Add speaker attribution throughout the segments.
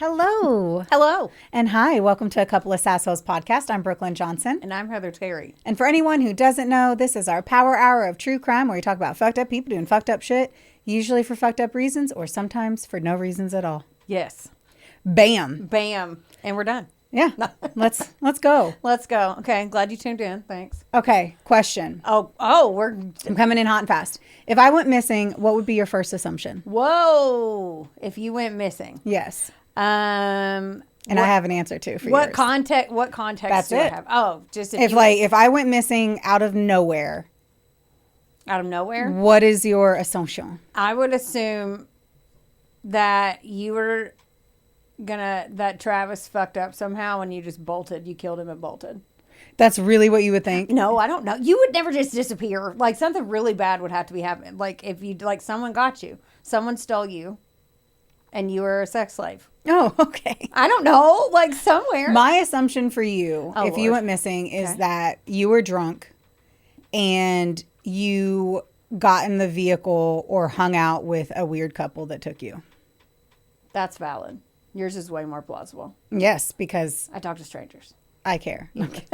Speaker 1: Hello.
Speaker 2: Hello.
Speaker 1: And hi, welcome to A Couple of Sassholes podcast. I'm Brooklyn Johnson.
Speaker 2: And I'm Heather Terry.
Speaker 1: And for anyone who doesn't know, this is our power hour of true crime where we talk about fucked up people doing fucked up shit, usually for fucked up reasons or sometimes for no reasons at all.
Speaker 2: Yes.
Speaker 1: Bam.
Speaker 2: Bam. And we're done.
Speaker 1: Yeah. Let's go.
Speaker 2: Let's go. Okay. Glad you tuned in. Thanks.
Speaker 1: Okay. Question.
Speaker 2: I'm
Speaker 1: coming in hot and fast. If I went missing, what would be your first assumption?
Speaker 2: Whoa. If you went missing.
Speaker 1: Yes.
Speaker 2: And
Speaker 1: I have an answer too for
Speaker 2: what
Speaker 1: yours.
Speaker 2: What context
Speaker 1: That's
Speaker 2: do
Speaker 1: it.
Speaker 2: I have? Oh, just
Speaker 1: if I went missing out of nowhere.
Speaker 2: Out of nowhere?
Speaker 1: What is your assumption?
Speaker 2: I would assume that you were that Travis fucked up somehow and you just bolted. You killed him and bolted.
Speaker 1: That's really what you would think?
Speaker 2: No, I don't know. You would never just disappear. Like something really bad would have to be happening. Like if you someone got you, someone stole you, and you were a sex slave.
Speaker 1: Oh, okay.
Speaker 2: I don't know, like somewhere.
Speaker 1: My assumption for you, if you went missing, is that you were drunk and you got in the vehicle or hung out with a weird couple that took you.
Speaker 2: That's valid. Yours is way more plausible.
Speaker 1: Yes, because
Speaker 2: I talk to strangers.
Speaker 1: I care. Okay.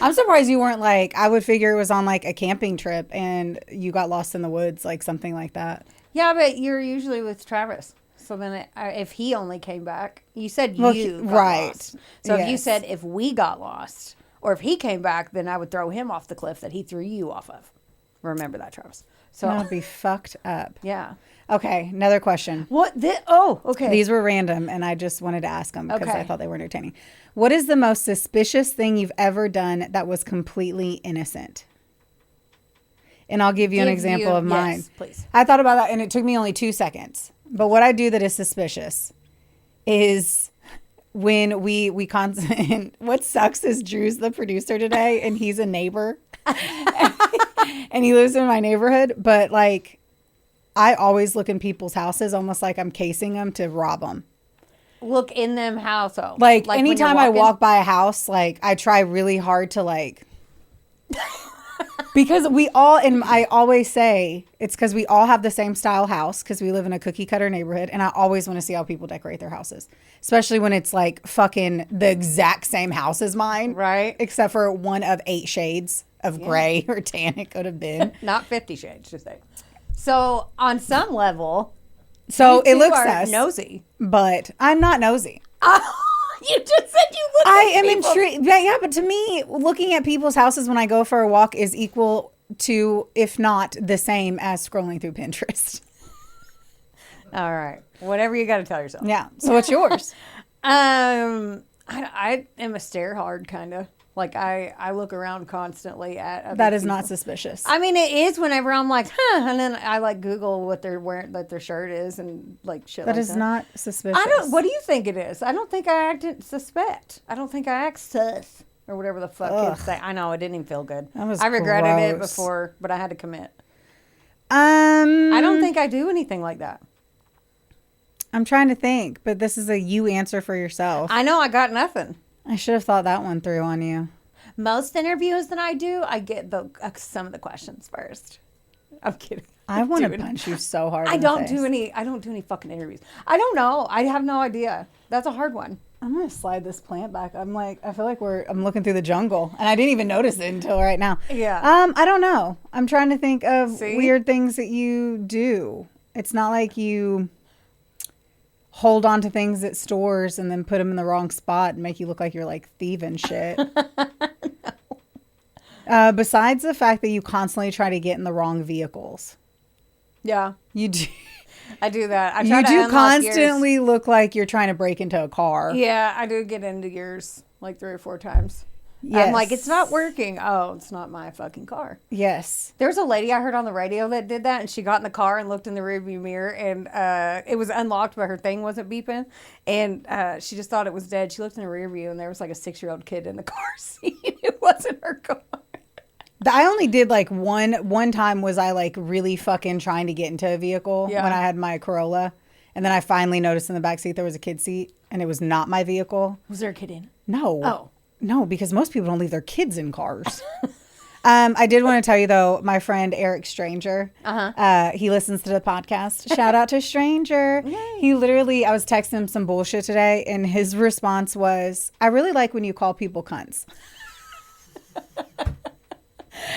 Speaker 1: I'm surprised you weren't I would figure it was on a camping trip and you got lost in the woods, something like that.
Speaker 2: Yeah, but you're usually with Travis. So then if he only came back, you said you got
Speaker 1: right.
Speaker 2: lost. So
Speaker 1: yes.
Speaker 2: if you said if we got lost or if he came back, then I would throw him off the cliff that he threw you off of. Remember that, Travis. So
Speaker 1: that would be fucked up.
Speaker 2: Yeah.
Speaker 1: Okay, another question.
Speaker 2: Okay.
Speaker 1: These were random, and I just wanted to ask them because I thought they were entertaining. What is the most suspicious thing you've ever done that was completely innocent? And I'll give you an example of mine.
Speaker 2: Yes, please.
Speaker 1: I thought about that, and it took me only 2 seconds. But what I do that is suspicious is when we what sucks is Drew's the producer today, and he's a neighbor. And he lives in my neighborhood, but I always look in people's houses almost like I'm casing them to rob them.
Speaker 2: Look in them house.
Speaker 1: Anytime I walk by a house, I try really hard to because I always say it's because we all have the same style house because we live in a cookie cutter neighborhood. And I always want to see how people decorate their houses, especially when it's fucking the exact same house as mine.
Speaker 2: Right.
Speaker 1: Except for one of 8 shades of gray or tan it could have been.
Speaker 2: Not 50 shades, just say. So on some level,
Speaker 1: it looks sus,
Speaker 2: nosy,
Speaker 1: but I'm not nosy.
Speaker 2: You just said you look.
Speaker 1: I am intrigued. Yeah, but to me, looking at people's houses when I go for a walk is equal to, if not the same as scrolling through Pinterest.
Speaker 2: All right, whatever you got to tell yourself.
Speaker 1: Yeah. So what's yours?
Speaker 2: I am a stare hard kind of. I look around constantly at other
Speaker 1: that is
Speaker 2: people.
Speaker 1: Not suspicious.
Speaker 2: I mean, it is whenever I'm and then I Google what they're wearing, their shirt is, and shit.
Speaker 1: That is not suspicious.
Speaker 2: What do you think it is? I don't think I suspect. I don't think I act sus or whatever the fuck kids say. I know it didn't even feel good. I regretted it before, but I had to commit. I don't think I do anything like that.
Speaker 1: I'm trying to think, but this is a you answer for yourself.
Speaker 2: I know I got nothing.
Speaker 1: I should have thought that one through on you.
Speaker 2: Most interviews that I do, I get some of the questions first. I'm kidding.
Speaker 1: I want to punch you so hard.
Speaker 2: I don't do any fucking interviews. I don't know. I have no idea. That's a hard one.
Speaker 1: I'm gonna slide this plant back. I feel like I'm looking through the jungle, and I didn't even notice it until right now.
Speaker 2: Yeah.
Speaker 1: I don't know. I'm trying to think of weird things that you do. It's not like you hold on to things at stores and then put them in the wrong spot and make you look like you're thieving shit. No. Besides the fact that you constantly try to get in the wrong vehicles.
Speaker 2: Yeah.
Speaker 1: You do.
Speaker 2: I do that.
Speaker 1: You do constantly look like you're trying to break into a car.
Speaker 2: Yeah, I do get into yours 3 or 4 times.
Speaker 1: Yes.
Speaker 2: I'm it's not working. Oh, it's not my fucking car.
Speaker 1: Yes.
Speaker 2: There's a lady I heard on the radio that did that, and she got in the car and looked in the rearview mirror, and it was unlocked, but her thing wasn't beeping, and she just thought it was dead. She looked in the rearview, and there was a 6-year-old kid in the car seat. It wasn't her car.
Speaker 1: I only did one time was I really fucking trying to get into a vehicle when I had my Corolla, and then I finally noticed in the back seat there was a kid seat, and it was not my vehicle.
Speaker 2: Was there a kid in?
Speaker 1: No.
Speaker 2: Oh.
Speaker 1: No, because most people don't leave their kids in cars. I did want to tell you though, my friend Eric Stranger, he listens to the podcast. Shout out to Stranger.
Speaker 2: Yay.
Speaker 1: He literally, I was texting him some bullshit today, and his response was, "I really like when you call people cunts."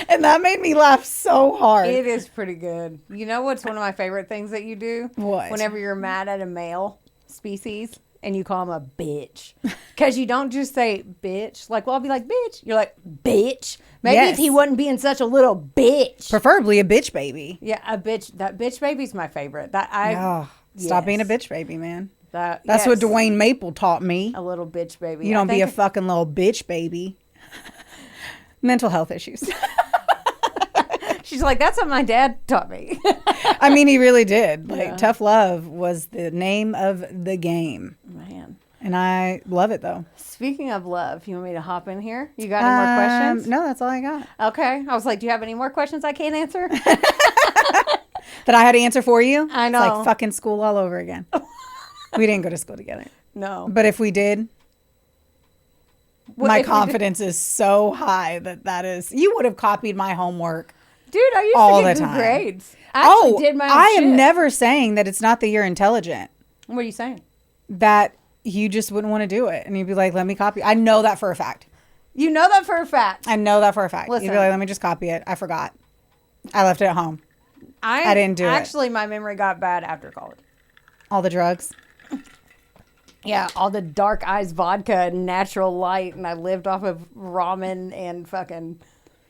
Speaker 1: And that made me laugh so hard.
Speaker 2: It is pretty good. You know what's one of my favorite things that you do?
Speaker 1: What?
Speaker 2: Whenever you're mad at a male species and you call him a bitch. Because you don't just say bitch. Like, well, I'll be like, bitch. You're like, bitch. Maybe
Speaker 1: Yes.
Speaker 2: if he wasn't being such a little bitch.
Speaker 1: Preferably a bitch baby.
Speaker 2: Yeah, a bitch. That bitch baby's my favorite. Stop
Speaker 1: Stop being a bitch baby, man.
Speaker 2: That's
Speaker 1: That's what Dwayne Maple taught me.
Speaker 2: A little bitch baby.
Speaker 1: You don't be a fucking little bitch baby. Mental health issues.
Speaker 2: She's like, that's what my dad taught me.
Speaker 1: I mean, he really did. Like,
Speaker 2: Yeah.
Speaker 1: tough love was the name of the game.
Speaker 2: Man.
Speaker 1: And I love it, though.
Speaker 2: Speaking of love, you want me to hop in here? You got any more questions?
Speaker 1: No, that's all I got.
Speaker 2: Okay. I was like, do you have any more questions I can't answer?
Speaker 1: That I had to answer for you?
Speaker 2: I know.
Speaker 1: It's like fucking school all over again. We didn't go to school together.
Speaker 2: No.
Speaker 1: But if we did,
Speaker 2: What
Speaker 1: my
Speaker 2: if we did-
Speaker 1: confidence is so high that is... You would have copied my homework.
Speaker 2: Dude, I used
Speaker 1: all
Speaker 2: to get
Speaker 1: the
Speaker 2: good
Speaker 1: time.
Speaker 2: grades. I actually did my own
Speaker 1: I am
Speaker 2: shit.
Speaker 1: never saying that it's not that you're intelligent.
Speaker 2: What are you saying?
Speaker 1: That you just wouldn't want to do it. And you'd be like, let me copy. I know that for a fact.
Speaker 2: You know that for a fact.
Speaker 1: I know that for a fact.
Speaker 2: Listen.
Speaker 1: You'd be like, let me just copy it. I forgot. I left it at home. I didn't do it.
Speaker 2: Actually, my memory got bad after college.
Speaker 1: All the drugs.
Speaker 2: Yeah, all the Dark Eyes vodka and Natural Light, and I lived off of ramen and fucking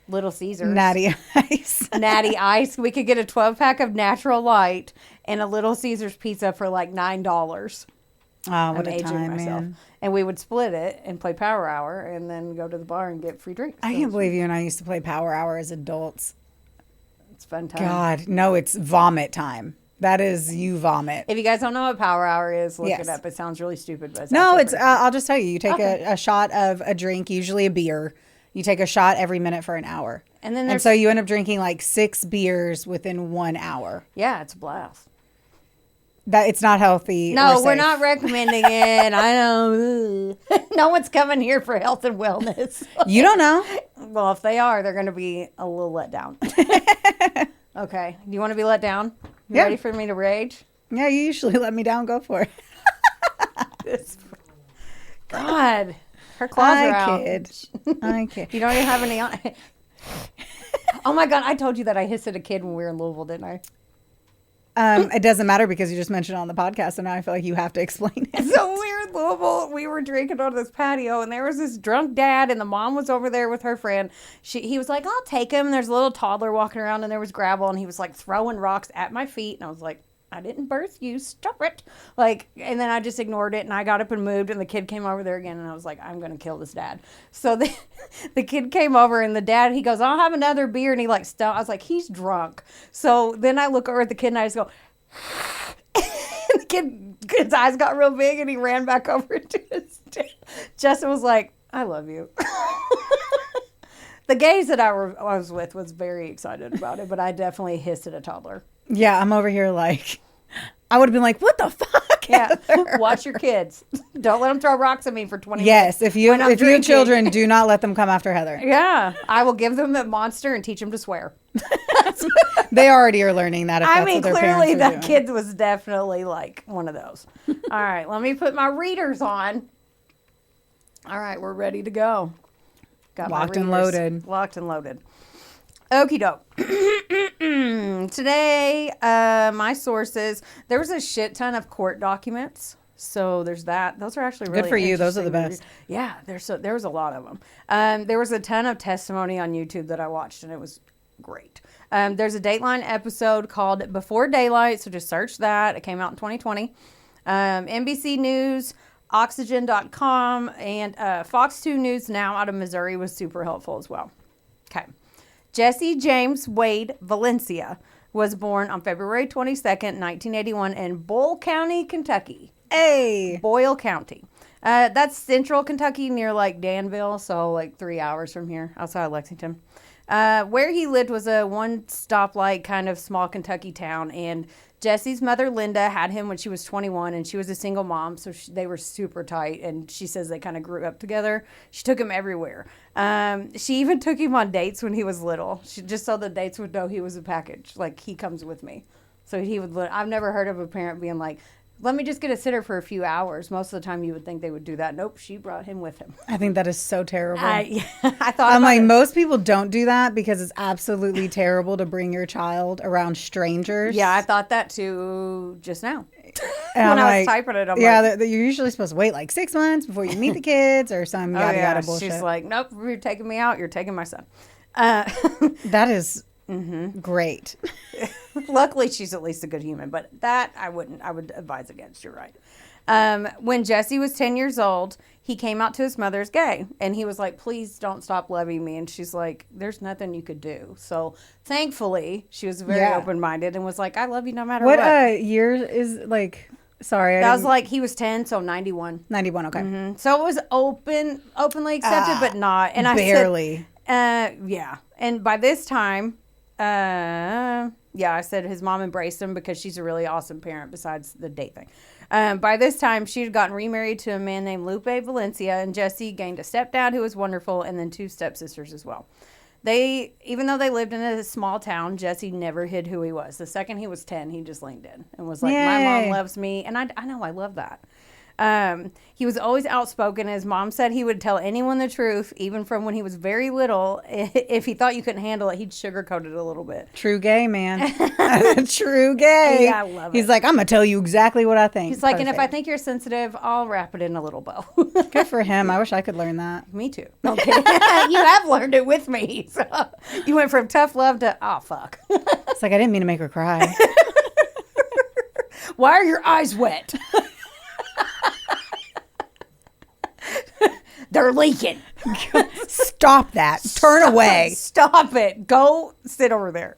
Speaker 2: Little Caesars.
Speaker 1: Natty Ice.
Speaker 2: Natty Ice. We could get a 12-pack of Natural Light and a Little Caesars pizza for like $9.
Speaker 1: Oh, what
Speaker 2: I'm
Speaker 1: a
Speaker 2: aging
Speaker 1: time,
Speaker 2: myself.
Speaker 1: man.
Speaker 2: And we would split it and play Power Hour and then go to the bar and get free drinks.
Speaker 1: I
Speaker 2: So
Speaker 1: can't believe you and I used to play Power Hour as adults.
Speaker 2: it's a fun time.
Speaker 1: God, no, it's vomit time. That is you vomit.
Speaker 2: If you guys don't know what Power Hour is, look
Speaker 1: Yes.
Speaker 2: it up. It sounds really stupid, but it's
Speaker 1: No,
Speaker 2: actually
Speaker 1: it's.
Speaker 2: pretty
Speaker 1: I'll just tell you. You take
Speaker 2: Okay.
Speaker 1: a shot of a drink, usually a beer. You take a shot every minute for an hour,
Speaker 2: And then
Speaker 1: and
Speaker 2: there's
Speaker 1: so you end up drinking like 6 beers within 1 hour.
Speaker 2: yeah, it's a blast.
Speaker 1: That it's not healthy.
Speaker 2: No,
Speaker 1: or
Speaker 2: we're
Speaker 1: safe.
Speaker 2: not recommending it. I know. No one's coming here for health and wellness.
Speaker 1: You don't know.
Speaker 2: Well, if they are, they're going to be a little let down. Okay. Do you want to be let down? You
Speaker 1: Yeah.
Speaker 2: ready for me to rage?
Speaker 1: Yeah, you usually let me down. Go for it.
Speaker 2: God. Her claws are
Speaker 1: I
Speaker 2: out.
Speaker 1: kid. I kid.
Speaker 2: You don't even have any on. Oh my God. I told you that I hissed at a kid when we were in Louisville, didn't I?
Speaker 1: It doesn't matter because you just mentioned it on the podcast, and now I feel like you have to explain it.
Speaker 2: So we were in Louisville. We were drinking on this patio, and there was this drunk dad, and the mom was over there with her friend. He was like, "I'll take him." And there's a little toddler walking around, and there was gravel, and he was like throwing rocks at my feet, and I was like, "I didn't birth you. Stop it!" Like, and then I just ignored it, and I got up and moved, and the kid came over there again, and I was like, "I'm gonna kill this dad." So the kid came over, and the dad, he goes, "I'll have another beer," and he like I was like, "He's drunk." So then I look over at the kid, and I just go. And the kid's eyes got real big, and he ran back over to his dad. Justin was like, "I love you." The gays that I was with was very excited about it, but I definitely hissed at a toddler.
Speaker 1: Yeah, I'm over here like, I would have been like, what the fuck?
Speaker 2: Yeah,
Speaker 1: Heather?"
Speaker 2: watch your kids. Don't let them throw rocks at me for 20
Speaker 1: Yes,
Speaker 2: minutes.
Speaker 1: if you
Speaker 2: when I'm
Speaker 1: have
Speaker 2: drinking.
Speaker 1: children, do not let them come after Heather.
Speaker 2: Yeah, I will give them that monster and teach them to swear.
Speaker 1: They already are learning that. If
Speaker 2: I
Speaker 1: that's
Speaker 2: mean,
Speaker 1: what their
Speaker 2: clearly
Speaker 1: parents are
Speaker 2: that
Speaker 1: doing.
Speaker 2: kid was definitely like one of those. All right, let me put my readers on. All right, we're ready to go. Got my
Speaker 1: Locked and
Speaker 2: readers.
Speaker 1: loaded.
Speaker 2: Locked and loaded. Okie doke. Today, my sources, there was a shit ton of court documents. So there's that. Those are actually really
Speaker 1: Good for you. Those are the
Speaker 2: interesting
Speaker 1: best.
Speaker 2: to read. Yeah, there was a lot of them. There was a ton of testimony on YouTube that I watched, and it was great. There's a Dateline episode called Before Daylight, so just search that. It came out in 2020. NBC News, Oxygen.com, and Fox 2 News Now out of Missouri was super helpful as well. Okay. Jesse James Wade Valencia was born on February 22nd, 1981 in Boyle County, Kentucky.
Speaker 1: Hey.
Speaker 2: Boyle County. That's central Kentucky near like Danville, so like 3 hours from here, outside of Lexington. Where he lived was a one stoplight kind of small Kentucky town, and Jesse's mother, Linda, had him when she was 21, and she was a single mom, so they were super tight, and she says they kind of grew up together. She took him everywhere. She even took him on dates when he was little, just so the dates would know he was a package. Like, he comes with me. So he would. I've never heard of a parent being like, let me just get a sitter for a few hours. Most of the time you would think they would do that. Nope, she brought him with him.
Speaker 1: I think that is so terrible.
Speaker 2: I thought
Speaker 1: I'm like,
Speaker 2: it.
Speaker 1: most people don't do that because it's absolutely terrible to bring your child around strangers.
Speaker 2: Yeah, I thought that too just now.
Speaker 1: And
Speaker 2: when
Speaker 1: I'm
Speaker 2: I was
Speaker 1: like,
Speaker 2: typing it, I'm
Speaker 1: yeah,
Speaker 2: like,
Speaker 1: you're usually supposed to wait like 6 months before you meet the kids or some yada yada bullshit.
Speaker 2: She's like, nope, you're taking me out. You're taking my son.
Speaker 1: That is great.
Speaker 2: Luckily, she's at least a good human, but that I would advise against. You're right. When Jesse was 10 years old, he came out to his mother's gay, and he was like, please don't stop loving me. And she's like, there's nothing you could do. So thankfully, she was very open-minded and was like, I love you no matter what.
Speaker 1: What year is like, sorry.
Speaker 2: That was like, he was 10, so 91.
Speaker 1: 91, okay.
Speaker 2: So it was openly accepted, but not. And
Speaker 1: barely.
Speaker 2: I said, yeah. And by this time, I said his mom embraced him because she's a really awesome parent besides the date thing. By this time, she had gotten remarried to a man named Rippin Valencia, and Jesse gained a stepdad who was wonderful, and then 2 stepsisters as well. Even though they lived in a small town, Jesse never hid who he was. The second he was 10, he just leaned in and was like, my mom loves me. And I know, I love that. He was always outspoken. His mom said he would tell anyone the truth, even from when he was very little. If he thought you couldn't handle it, he'd sugarcoat it a little bit.
Speaker 1: True gay, man. True gay.
Speaker 2: Yeah, I love it.
Speaker 1: He's like, I'm going to tell you exactly what I think.
Speaker 2: He's like, and if I think you're sensitive, I'll wrap it in a little bow.
Speaker 1: Good for him. I wish I could learn that.
Speaker 2: Me too. Okay. You have learned it with me. So you went from tough love to, oh, fuck.
Speaker 1: It's like, I didn't mean to make her cry.
Speaker 2: Why are your eyes wet? They're leaking.
Speaker 1: Stop that. Turn away.
Speaker 2: Stop it. Go sit over there.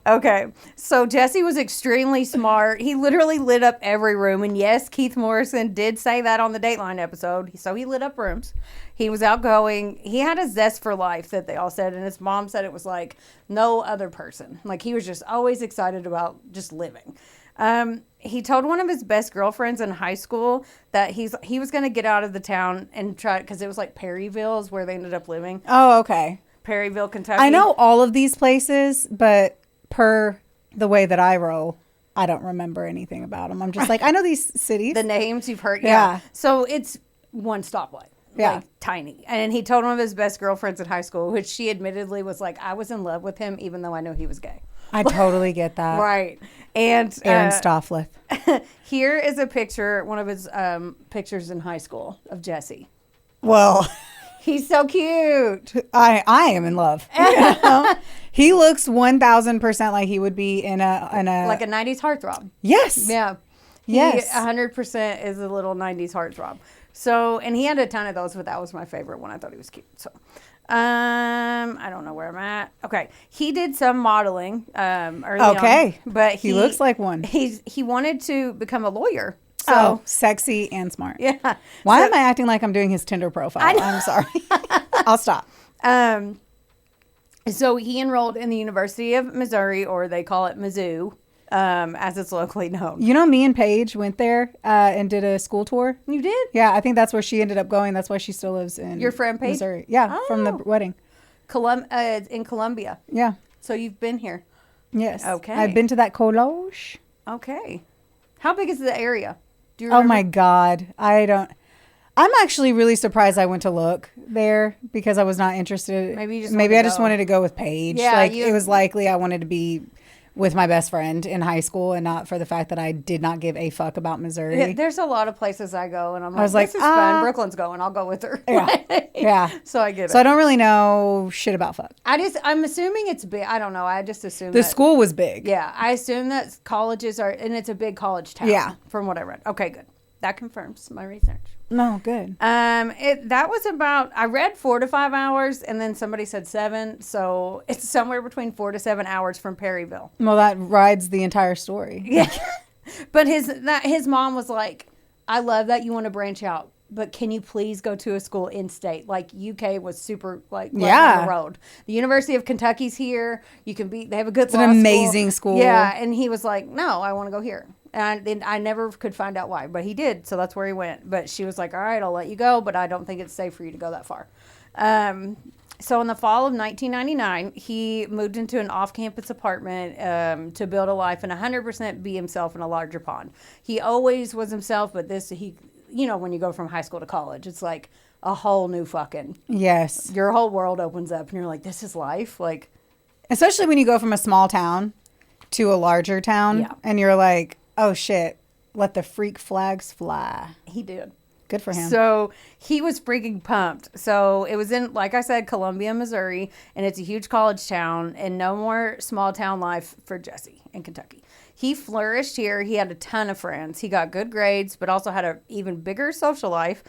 Speaker 2: Okay. So Jesse was extremely smart. He literally lit up every room. And yes, Keith Morrison did say that on the Dateline episode. So he lit up rooms. He was outgoing. He had a zest for life that they all said. And his mom said it was like no other person. Like he was just always excited about just living. He told one of his best girlfriends in high school that he was going to get out of the town and try, because it was like Perryville is where they ended up living.
Speaker 1: Oh, okay.
Speaker 2: Perryville, Kentucky.
Speaker 1: I know all of these places, but per the way that I roll, I don't remember anything about them. I'm just like, I know these cities.
Speaker 2: The names you've heard.
Speaker 1: Yeah.
Speaker 2: So it's one stoplight.
Speaker 1: Yeah.
Speaker 2: Like tiny. And he told one of his best girlfriends in high school, which she admittedly was like, I was in love with him even though I knew he was gay.
Speaker 1: I totally get that.
Speaker 2: Right. And
Speaker 1: Aaron Stofflith.
Speaker 2: Here is a picture, one of his pictures in high school of Jesse.
Speaker 1: Well,
Speaker 2: he's so cute.
Speaker 1: I am in love. You know? He looks 1,000% like he would be in a
Speaker 2: like a 90s heartthrob.
Speaker 1: Yes.
Speaker 2: Yeah.
Speaker 1: Yes.
Speaker 2: 100% is a little 90s heartthrob. So, and he had a ton of those, but that was my favorite one. I thought he was cute. So, I don't know where I'm at. Okay. He did some modeling early on. But
Speaker 1: he looks like one.
Speaker 2: He wanted to become a lawyer. So
Speaker 1: sexy and smart.
Speaker 2: Yeah.
Speaker 1: Why am I acting like I'm doing his Tinder profile? I'm sorry. I'll stop.
Speaker 2: So he enrolled in the University of Missouri, or they call it Mizzou, as it's locally known.
Speaker 1: You know, me and Paige went there and did a school tour.
Speaker 2: You did?
Speaker 1: Yeah, I think that's where she ended up going. That's why she still lives in
Speaker 2: Your friend Paige?
Speaker 1: Missouri. Yeah, from the wedding.
Speaker 2: In Columbia.
Speaker 1: Yeah.
Speaker 2: So you've been here?
Speaker 1: Yes.
Speaker 2: Okay.
Speaker 1: I've been to that college.
Speaker 2: Okay. How big is the area? Do you
Speaker 1: Oh
Speaker 2: remember?
Speaker 1: my God. I'm actually really surprised I went to look there because I was not interested.
Speaker 2: Maybe
Speaker 1: I just wanted to go with Paige.
Speaker 2: Yeah,
Speaker 1: like it was likely I wanted to be with my best friend in high school and not for the fact that I did not give a fuck about Missouri.
Speaker 2: Yeah, there's a lot of places I go and I'm like,
Speaker 1: was like,
Speaker 2: this is fun. Brooklyn's going. I'll go with her.
Speaker 1: Yeah. Yeah.
Speaker 2: So I get it.
Speaker 1: So I don't really know shit about fuck.
Speaker 2: I'm assuming it's big. I don't know. I just assume
Speaker 1: The school was big.
Speaker 2: Yeah. I assume that colleges are, and it's a big college town.
Speaker 1: Yeah.
Speaker 2: From what I read. Okay, good. That confirms my research.
Speaker 1: No, good.
Speaker 2: That was about, I read 4 to 5 hours and then somebody said 7. So it's somewhere between 4 to 7 hours from Perryville.
Speaker 1: Well, that rides the entire story.
Speaker 2: Yeah. But his mom was like, I love that you want to branch out. but can you please go to a school in state? Like UK was super like right
Speaker 1: Yeah.
Speaker 2: on the road. The University of Kentucky's here. You can be. They have a good.
Speaker 1: It's an amazing school.
Speaker 2: Yeah, and he was like, no, I want to go here. And then I never could find out why, but he did. So that's where he went. But she was like, all right, I'll let you go, but I don't think it's safe for you to go that far. So in the fall of 1999, he moved into an off-campus apartment to build a life and 100% be himself in a larger pond. He always was himself, but when you go from high school to college, it's like a whole new fucking...
Speaker 1: Yes.
Speaker 2: Your whole world opens up and you're like, this is life? Like,
Speaker 1: especially when you go from a small town to a larger town and you're like, oh shit, let the freak flags fly.
Speaker 2: He did.
Speaker 1: Good for him.
Speaker 2: So he was freaking pumped. So it was in, like I said, Columbia, Missouri, and it's a huge college town, and no more small town life for Jesse in Kentucky. He flourished here. He had a ton of friends. He got good grades, but also had an even bigger social life,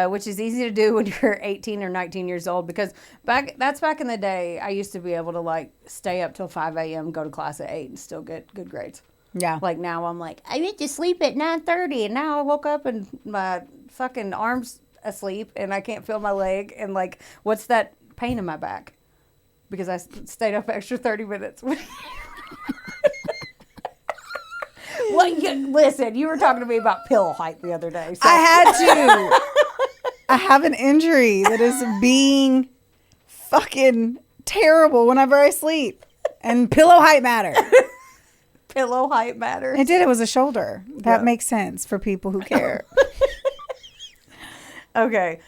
Speaker 2: which is easy to do when you're 18 or 19 years old, because that's back in the day. I used to be able to like stay up till 5 a.m., go to class at 8 and still get good grades.
Speaker 1: Yeah.
Speaker 2: Like now I'm like, I went to sleep at 9:30 and now I woke up and my fucking arm's asleep and I can't feel my leg. And like, what's that pain in my back? Because I stayed up extra 30 minutes. Listen, you were talking to me about pillow height the other day. So.
Speaker 1: I had to. I have an injury that is being fucking terrible whenever I sleep. And pillow height matters.
Speaker 2: Pillow height matters.
Speaker 1: It did. It was a shoulder. That makes sense for people who care.
Speaker 2: Okay.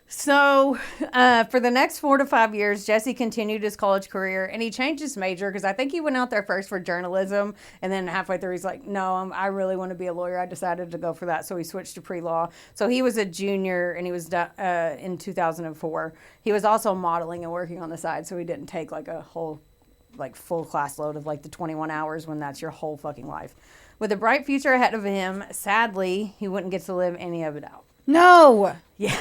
Speaker 2: So for the next 4 to 5 years, Jesse continued his college career, and he changed his major because I think he went out there first for journalism, and then halfway through he's like, no, I really want to be a lawyer. I decided to go for that, so he switched to pre-law. So he was a junior, and he was in 2004. He was also modeling and working on the side, so he didn't take like a whole like full class load of like the 21 hours when that's your whole fucking life. With a bright future ahead of him, sadly, he wouldn't get to live any of it out.
Speaker 1: No.
Speaker 2: Yeah.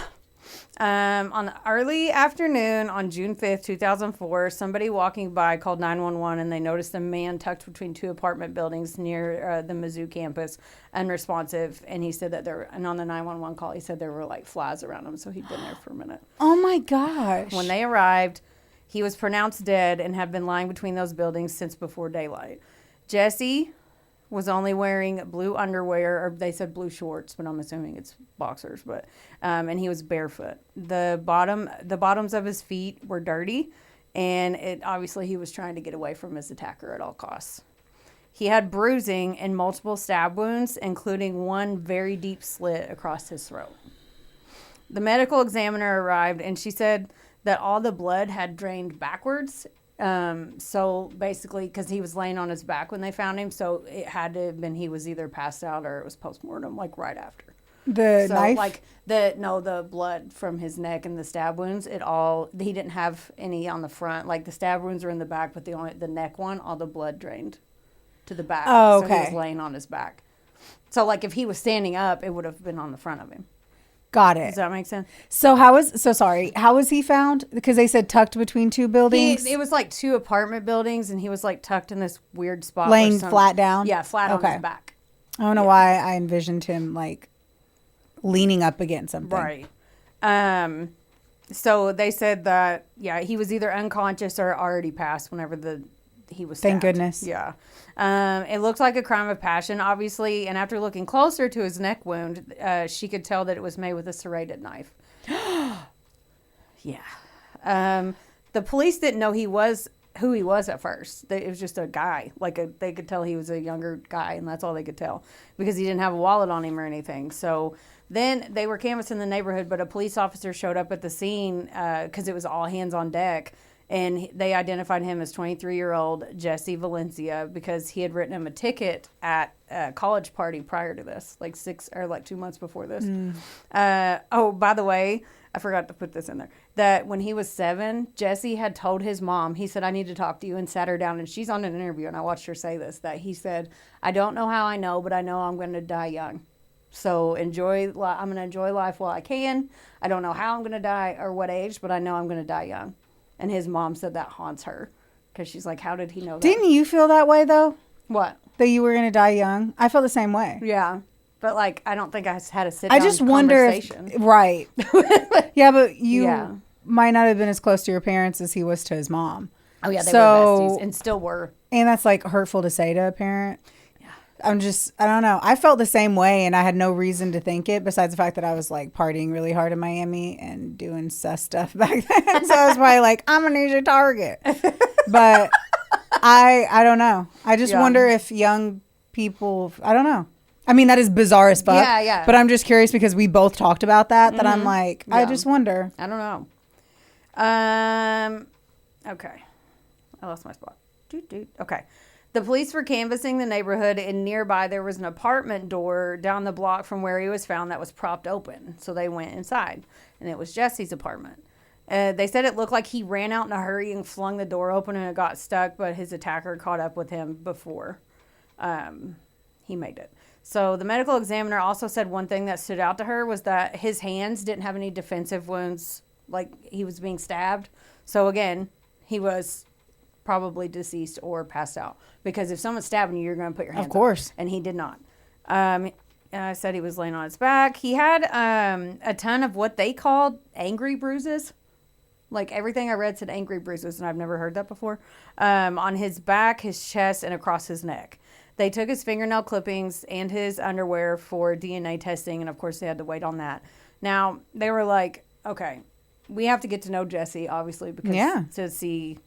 Speaker 2: On the early afternoon on June 5th, 2004, somebody walking by called 911 and they noticed a man tucked between 2 apartment buildings near the Mizzou campus, unresponsive. And he said that and on the 911 call, he said there were like flies around him. So he'd been there for a minute.
Speaker 1: Oh my gosh.
Speaker 2: When they arrived, he was pronounced dead and had been lying between those buildings since before daylight. Jesse was only wearing blue underwear, or they said blue shorts, but I'm assuming it's boxers. But and he was barefoot. The bottoms of his feet were dirty, and obviously he was trying to get away from his attacker at all costs. He had bruising and multiple stab wounds, including one very deep slit across his throat. The medical examiner arrived, and she said that all the blood had drained backwards. So basically, because he was laying on his back when they found him, so it had to have been he was either passed out or it was postmortem, like right after.
Speaker 1: The knife?
Speaker 2: Like the blood from his neck and the stab wounds, he didn't have any on the front. Like the stab wounds were in the back, but the neck one, all the blood drained to the back.
Speaker 1: Oh, okay.
Speaker 2: So he was laying on his back. So like if he was standing up, it would have been on the front of him.
Speaker 1: Got it.
Speaker 2: Does that make sense?
Speaker 1: So how was he found? Because they said tucked between 2 buildings.
Speaker 2: It was like 2 apartment buildings, and he was like tucked in this weird spot.
Speaker 1: Laying flat down?
Speaker 2: Yeah, flat on his back.
Speaker 1: I don't know why I envisioned him like leaning up against something.
Speaker 2: Right. So they said that, he was either unconscious or already passed whenever he was stabbed.
Speaker 1: Thank goodness.
Speaker 2: Yeah. It looked like a crime of passion, obviously. And after looking closer to his neck wound, she could tell that it was made with a serrated knife. Yeah. The police didn't know who he was at first. It was just a guy. They could tell he was a younger guy, and that's all they could tell because he didn't have a wallet on him or anything. So then they were canvassing the neighborhood, but a police officer showed up at the scene because it was all hands on deck. And they identified him as 23-year-old Jesse Valencia because he had written him a ticket at a college party prior to this, like 2 months before this. By the way, I forgot to put this in there, that when he was 7, Jesse had told his mom, he said, I need to talk to you, and sat her down. And she's on an interview, and I watched her say this, that he said, I don't know how I know, but I know I'm going to die young. So I'm going to enjoy life while I can. I don't know how I'm going to die or what age, but I know I'm going to die young. And his mom said that haunts her because she's like, how did he know that?
Speaker 1: Didn't you feel that way, though?
Speaker 2: What?
Speaker 1: That you were going to die young? I felt the same way.
Speaker 2: Yeah. But, like, I don't think I had a sit
Speaker 1: I
Speaker 2: down
Speaker 1: just wonder if, right. Yeah, but you might not have been as close to your parents as he was to his mom.
Speaker 2: Oh, yeah, they were besties and still were.
Speaker 1: And that's, like, hurtful to say to a parent. Yeah. I don't know. I felt the same way, and I had no reason to think it besides the fact that I was, like, partying really hard in Miami and doing sus stuff back then. So I was probably like, I'm an easy target. But I don't know. I just wonder if young people, I don't know. I mean, that is bizarre as fuck.
Speaker 2: Yeah, yeah.
Speaker 1: But I'm just curious because we both talked about that I'm like, I just wonder.
Speaker 2: I don't know. Okay. I lost my spot. Okay. The police were canvassing the neighborhood, and nearby there was an apartment door down the block from where he was found that was propped open. So they went inside, and it was Jesse's apartment. They said it looked like he ran out in a hurry and flung the door open and it got stuck, but his attacker caught up with him before he made it. So the medical examiner also said one thing that stood out to her was that his hands didn't have any defensive wounds, like he was being stabbed. So again, he was probably deceased or passed out, because if someone's stabbing you, you're going to put your hands up.
Speaker 1: Of course.
Speaker 2: And he did not. I said he was laying on his back. He had a ton of what they called angry bruises. Like, everything I read said angry bruises, and I've never heard that before. On his back, his chest, and across his neck. They took his fingernail clippings and his underwear for DNA testing, and of course they had to wait on that. Now, they were like, okay, we have to get to know Jesse, obviously, because to see,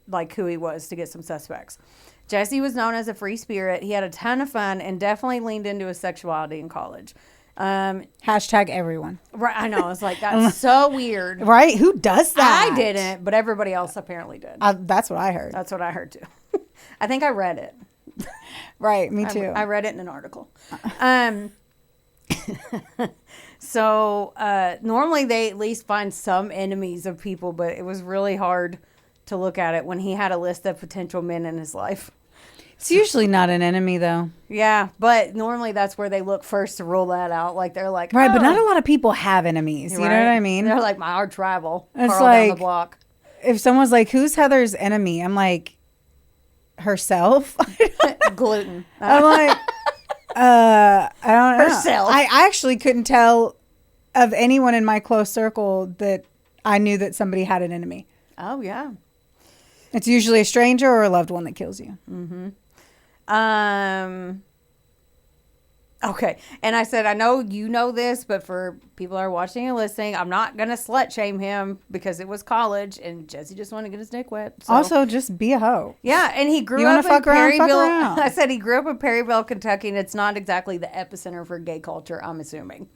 Speaker 2: like, who he was, to get some suspects. Jesse was known as a free spirit. He had a ton of fun and definitely leaned into his sexuality in college.
Speaker 1: Hashtag everyone.
Speaker 2: Right, I know. It's like, that's so weird.
Speaker 1: Right? Who does that?
Speaker 2: I didn't, but everybody else apparently did.
Speaker 1: That's what I heard.
Speaker 2: That's what I heard, too. I think I read it.
Speaker 1: Right, me too.
Speaker 2: I read it in an article. So normally they at least find some enemies of people, but it was really hard to look at it when he had a list of potential men in his life.
Speaker 1: It's usually not an enemy, though.
Speaker 2: Yeah, but normally that's where they look first to rule that out. Like, they're like,
Speaker 1: right, but not a lot of people have enemies. You know what I mean?
Speaker 2: They're like my arch rival.
Speaker 1: It's
Speaker 2: Carl
Speaker 1: like,
Speaker 2: down the block.
Speaker 1: If someone's like, who's Heather's enemy? I'm like, herself.
Speaker 2: Gluten.
Speaker 1: I'm like, I don't know.
Speaker 2: Herself.
Speaker 1: I actually couldn't tell of anyone in my close circle that I knew that somebody had an enemy.
Speaker 2: Oh, yeah.
Speaker 1: It's usually a stranger or a loved one that kills you.
Speaker 2: Mm-hmm. Okay. And I said, I know you know this, but for people who are watching and listening, I'm not going to slut shame him because it was college and Jesse just wanted to get his dick wet. So.
Speaker 1: Also, just be a hoe.
Speaker 2: Yeah. And he grew up in Perryville. I said he grew up in Perryville, Kentucky, and it's not exactly the epicenter for gay culture, I'm assuming.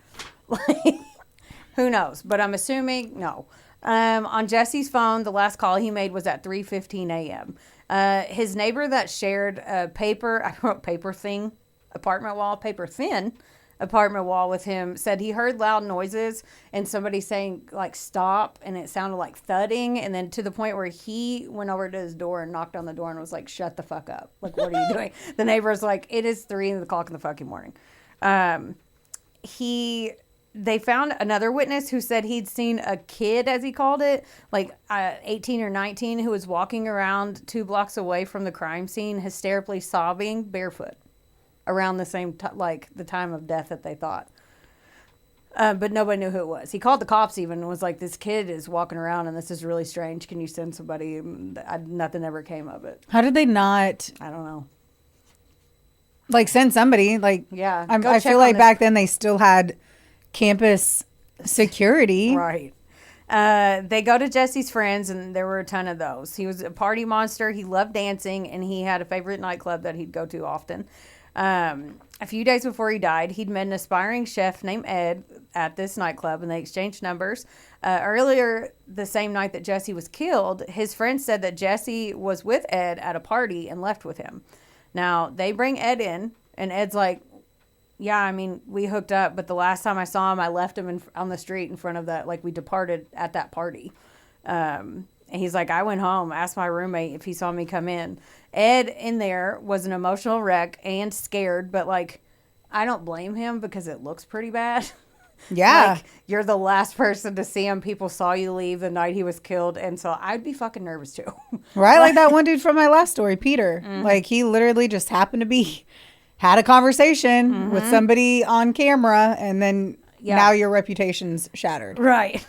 Speaker 2: Who knows? But I'm assuming no. On Jesse's phone, the last call he made was at 3:15 a.m. His neighbor that shared a paper thin apartment wall with him said he heard loud noises and somebody saying, like, stop, and it sounded like thudding, and then to the point where he went over to his door and knocked on the door and was like, shut the fuck up. Like, what are you doing? The neighbor's like, it is 3 o'clock in the fucking morning. They found another witness who said he'd seen a kid, as he called it, like 18 or 19, who was walking around 2 blocks away from the crime scene, hysterically sobbing, barefoot, around the same like the time of death that they thought. But nobody knew who it was. He called the cops even and was like, this kid is walking around and this is really strange. Can you send somebody? Nothing ever came of it.
Speaker 1: How did they not?
Speaker 2: I don't know.
Speaker 1: Like, send somebody. Like,
Speaker 2: yeah.
Speaker 1: I feel like back then they still had campus security.
Speaker 2: Right. They go to Jesse's friends, and there were a ton of those. He was a party monster. He loved dancing, and he had a favorite nightclub that he'd go to often. A few days before he died, he'd met an aspiring chef named Ed at this nightclub, and they exchanged numbers. Earlier the same night that Jesse was killed, his friend said that Jesse was with Ed at a party and left with him. Now, they bring Ed in, and Ed's like, yeah, I mean, we hooked up, but the last time I saw him, I left him on the street in front of that, like, we departed at that party. And he's like, I went home, asked my roommate if he saw me come in. Ed in there was an emotional wreck and scared, but, like, I don't blame him because it looks pretty bad.
Speaker 1: Yeah.
Speaker 2: Like, you're the last person to see him. People saw you leave the night he was killed, and so I'd be fucking nervous, too.
Speaker 1: Right? Like that one dude from my last story, Peter. Mm-hmm. Like, he literally just happened to be had a conversation with somebody on camera, and then now your reputation's shattered.
Speaker 2: Right.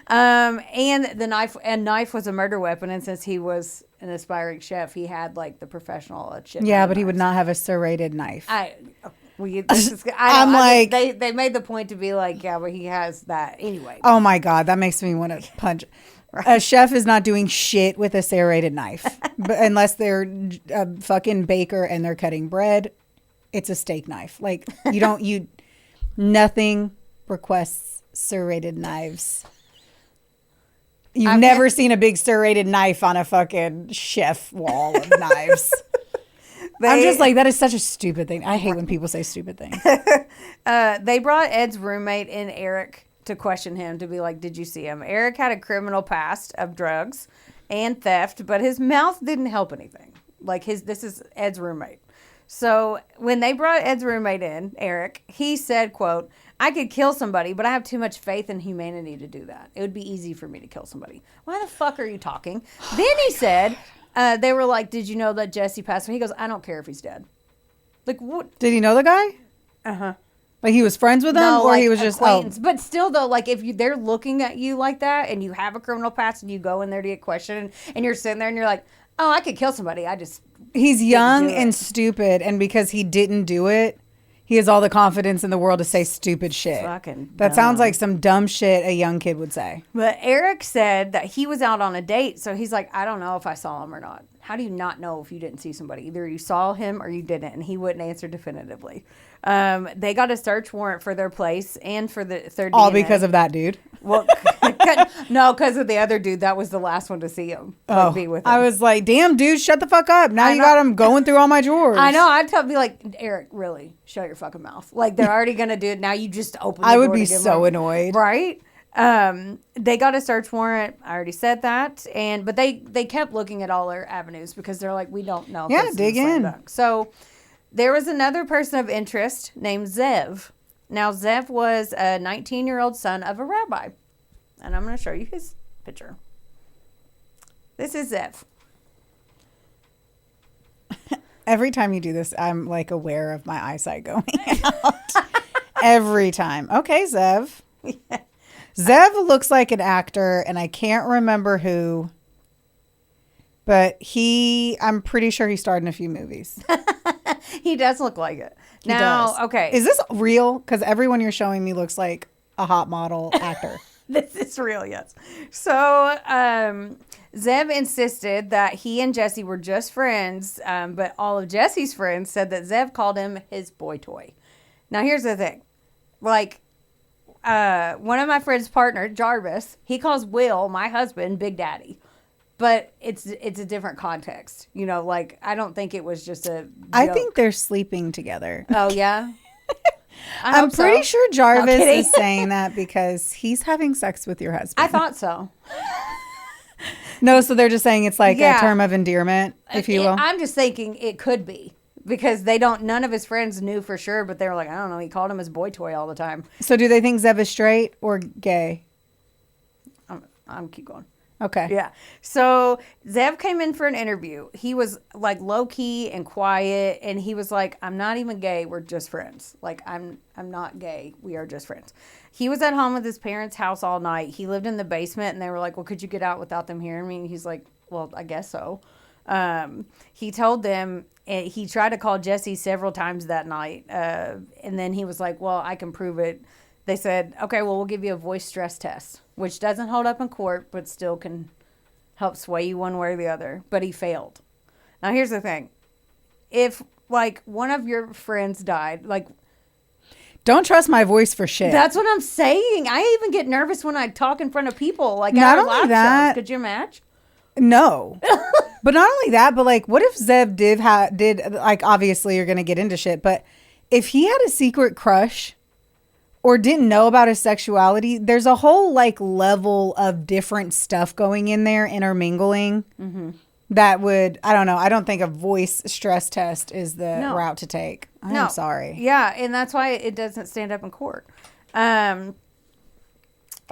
Speaker 2: And the knife was a murder weapon, and since he was an aspiring chef, he had like the professional chef.
Speaker 1: Yeah, but he would not have a serrated knife.
Speaker 2: They made the point to be like, yeah, but he has that anyway.
Speaker 1: Oh my God, that makes me want to punch. Right. A chef is not doing shit with a serrated knife, but unless they're a fucking baker and they're cutting bread. It's a steak knife. Like nothing requests serrated knives. You've never seen a big serrated knife on a fucking chef wall of knives. I'm just like, that is such a stupid thing. I hate when people say stupid things.
Speaker 2: They brought Ed's roommate in, Eric, to question him, to be like, did you see him? Eric had a criminal past of drugs and theft, but his mouth didn't help anything. Like this is Ed's roommate. So when they brought Ed's roommate in, Eric, he said, quote, I could kill somebody, but I have too much faith in humanity to do that. It would be easy for me to kill somebody. Why the fuck are you talking? Then he said, they were like, did you know that Jesse passed away? He goes, I don't care if he's dead. Like, what?
Speaker 1: Did he know the guy?
Speaker 2: Uh-huh.
Speaker 1: Like he was friends with him,
Speaker 2: no,
Speaker 1: or
Speaker 2: like
Speaker 1: he was just
Speaker 2: But still, though, like if they're looking at you like that, and you have a criminal past, and you go in there to get questioned, and you're sitting there, and you're like, oh, I could kill somebody.
Speaker 1: He's young and stupid, and because he didn't do it, he has all the confidence in the world to say stupid shit. That sounds like some dumb shit a young kid would say.
Speaker 2: But Eric said that he was out on a date, so he's like, I don't know if I saw him or not. How do you not know if you didn't see somebody? Either you saw him or you didn't, and he wouldn't answer definitively. They got a search warrant for their place and for their DNA.
Speaker 1: All because of that dude?
Speaker 2: Well, no, because of the other dude. That was the last one to see him. Be with him.
Speaker 1: I was like, damn, dude, shut the fuck up. Now you got him going through all my drawers.
Speaker 2: I know. I'd be like, Eric, really, shut your fucking mouth. Like, they're already going to do it. Now you just open the door.
Speaker 1: I would be so annoyed.
Speaker 2: Right? They got a search warrant. I already said that. But they kept looking at all their avenues because they're like, we don't know.
Speaker 1: Yeah, dig in.
Speaker 2: So there was another person of interest named Zev. Now, Zev was a 19-year-old son of a rabbi. And I'm going to show you his picture. This is Zev.
Speaker 1: Every time you do this, I'm like aware of my eyesight going out. Every time. Okay, Zev. Yeah. Zev looks like an actor, and I can't remember who. But I'm pretty sure he starred in a few movies.
Speaker 2: He does look like it.
Speaker 1: He does. Okay. Is this real? Because everyone you're showing me looks like a hot model actor.
Speaker 2: This is real, yes. So, Zev insisted that he and Jesse were just friends, but all of Jesse's friends said that Zev called him his boy toy. Now, here's the thing. Like, one of my friend's partner, Jarvis, he calls Will, my husband, Big Daddy. But it's a different context. You know, like, I don't think it was just a joke.
Speaker 1: I think they're sleeping together.
Speaker 2: Oh, yeah?
Speaker 1: I'm pretty sure Jarvis is saying that because he's having sex with your husband.
Speaker 2: I thought so.
Speaker 1: No, so they're just saying it's like a term of endearment, if you will.
Speaker 2: I'm just thinking it could be. Because none of his friends knew for sure, but they were like, I don't know, he called him his boy toy all the time.
Speaker 1: So do they think Zev is straight or gay?
Speaker 2: I'm keep going.
Speaker 1: Okay.
Speaker 2: Yeah. So Zev came in for an interview. He was like low key and quiet, and he was like, I'm not even gay, we're just friends. Like I'm not gay, we are just friends. He was at home with his parents' house all night. He lived in the basement, and they were like, well, could you get out without them hearing me? And he's like, well, I guess so. He told them, and he tried to call Jesse several times that night. And then he was like, well, I can prove it. They said, okay, well, we'll give you a voice stress test, which doesn't hold up in court, but still can help sway you one way or the other. But he failed. Now, here's the thing. If, like, one of your friends died, like...
Speaker 1: Don't trust my voice for shit.
Speaker 2: That's what I'm saying. I even get nervous when I talk in front of people. Like,
Speaker 1: not only that...
Speaker 2: Could you imagine?
Speaker 1: No. But not only that, but, like, what if Zev did, like, obviously you're going to get into shit, but if he had a secret crush... or didn't know about his sexuality, there's a whole like level of different stuff going in there, intermingling. Mm-hmm. That would, I don't know. I don't think a voice stress test is the route to take. I'm sorry.
Speaker 2: Yeah, and that's why it doesn't stand up in court.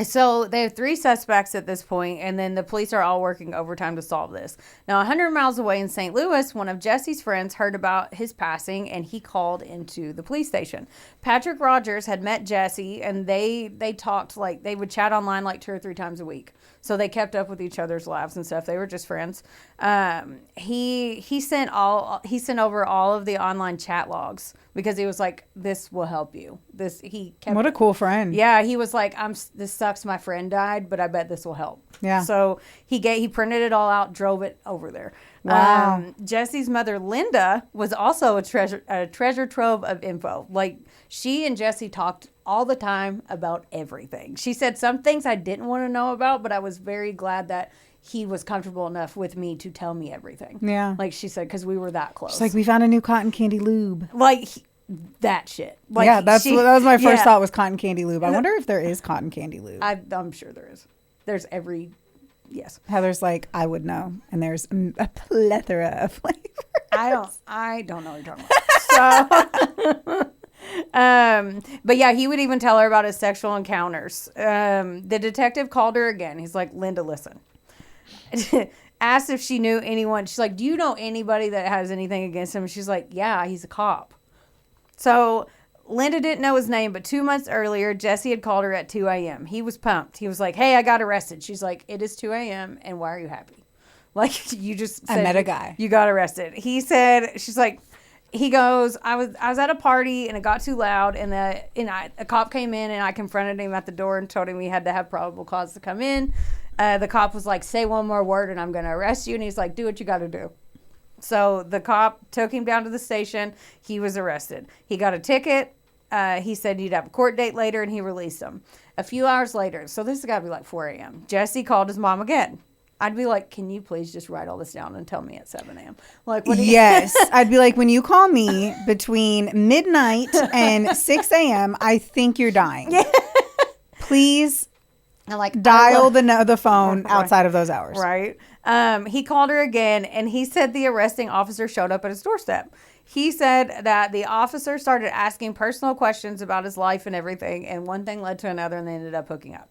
Speaker 2: So they have 3 suspects at this point, and then the police are all working overtime to solve this. Now, 100 miles away in St. Louis, one of Jesse's friends heard about his passing, and he called into the police station. Patrick Rogers had met Jesse, and they talked, like, they would chat online like 2 or 3 times a week. So they kept up with each other's lives and stuff. They were just friends. He sent over all of the online chat logs because he was like, "This will help you."
Speaker 1: What a cool friend.
Speaker 2: Yeah, he was like, "This sucks. My friend died, but I bet this will help."
Speaker 1: Yeah.
Speaker 2: So he printed it all out, drove it over there.
Speaker 1: Wow.
Speaker 2: Jesse's mother, Linda, was also a treasure trove of info. Like, she and Jesse talked all the time about everything. She said, some things I didn't want to know about, but I was very glad that he was comfortable enough with me to tell me everything.
Speaker 1: Yeah.
Speaker 2: Like she said, because we were that close.
Speaker 1: She's like, we found a new cotton candy lube.
Speaker 2: Like, that shit. Like,
Speaker 1: yeah, that was my first
Speaker 2: yeah.
Speaker 1: thought was cotton candy lube. I wonder if there is cotton candy lube.
Speaker 2: I'm sure there is. There's yes.
Speaker 1: Heather's like, I would know. And there's a plethora of flavors.
Speaker 2: I don't know what you're talking about. So, but yeah, he would even tell her about his sexual encounters. The detective called her again. He's like, Linda, listen. Asked if she knew anyone. She's like, do you know anybody that has anything against him? She's like, yeah, he's a cop. So Linda didn't know his name, but 2 months earlier, Jesse had called her at 2 a.m. He was pumped. He was like, hey, I got arrested. She's like, it is 2 a.m. and why are you happy? Like, you just said
Speaker 1: I met a guy.
Speaker 2: You got arrested. He said, she's like, he goes, I was at a party and it got too loud and a cop came in and I confronted him at the door and told him he had to have probable cause to come in. The cop was like, say one more word and I'm going to arrest you. And he's like, do what you got to do. So the cop took him down to the station. He was arrested. He got a ticket. He said he'd have a court date later and he released him. A few hours later, so this has got to be like 4 a.m., Jesse called his mom again. I'd be like, can you please just write all this down and tell me at 7 a.m.? Like, what do you
Speaker 1: Yes. I'd be like, when you call me between midnight and 6 a.m., I think you're dying. Yeah. Please
Speaker 2: and like
Speaker 1: dial the phone outside of those hours.
Speaker 2: Right. He called her again, and he said the arresting officer showed up at his doorstep. He said that the officer started asking personal questions about his life and everything, and one thing led to another, and they ended up hooking up.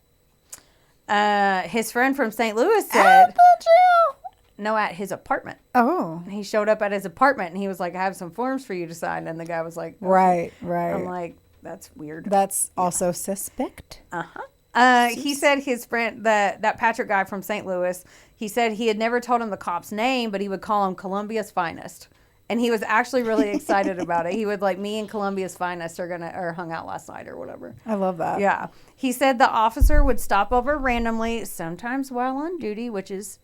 Speaker 2: His friend from St. Louis said...
Speaker 1: At the jail?
Speaker 2: No, at his apartment.
Speaker 1: Oh.
Speaker 2: He showed up at his apartment, and he was like, I have some forms for you to sign. And the guy was like...
Speaker 1: Okay. Right.
Speaker 2: I'm like, that's weird.
Speaker 1: That's also suspect.
Speaker 2: Uh-huh. He said his friend, that Patrick guy from St. Louis, he said he had never told him the cop's name, but he would call him Columbia's Finest. And he was actually really excited about it. He would like, me and Columbia's Finest are hung out last night or whatever.
Speaker 1: I love that.
Speaker 2: Yeah. He said the officer would stop over randomly, sometimes while on duty, which is